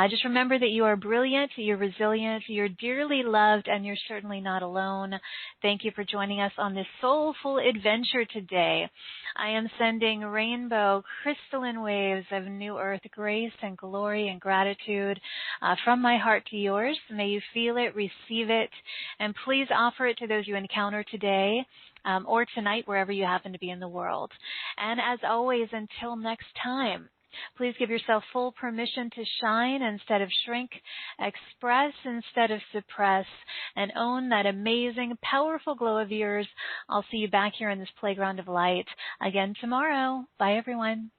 Just remember that you are brilliant, you're resilient, you're dearly loved, and you're certainly not alone. Thank you for joining us on this soulful adventure today. I am sending rainbow crystalline waves of new earth grace and glory and gratitude from my heart to yours. May you feel it, receive it, and please offer it to those you encounter today or tonight, wherever you happen to be in the world. And as always, until next time, please give yourself full permission to shine instead of shrink, express instead of suppress, and own that amazing, powerful glow of yours. I'll see you back here in this playground of light again tomorrow. Bye, everyone.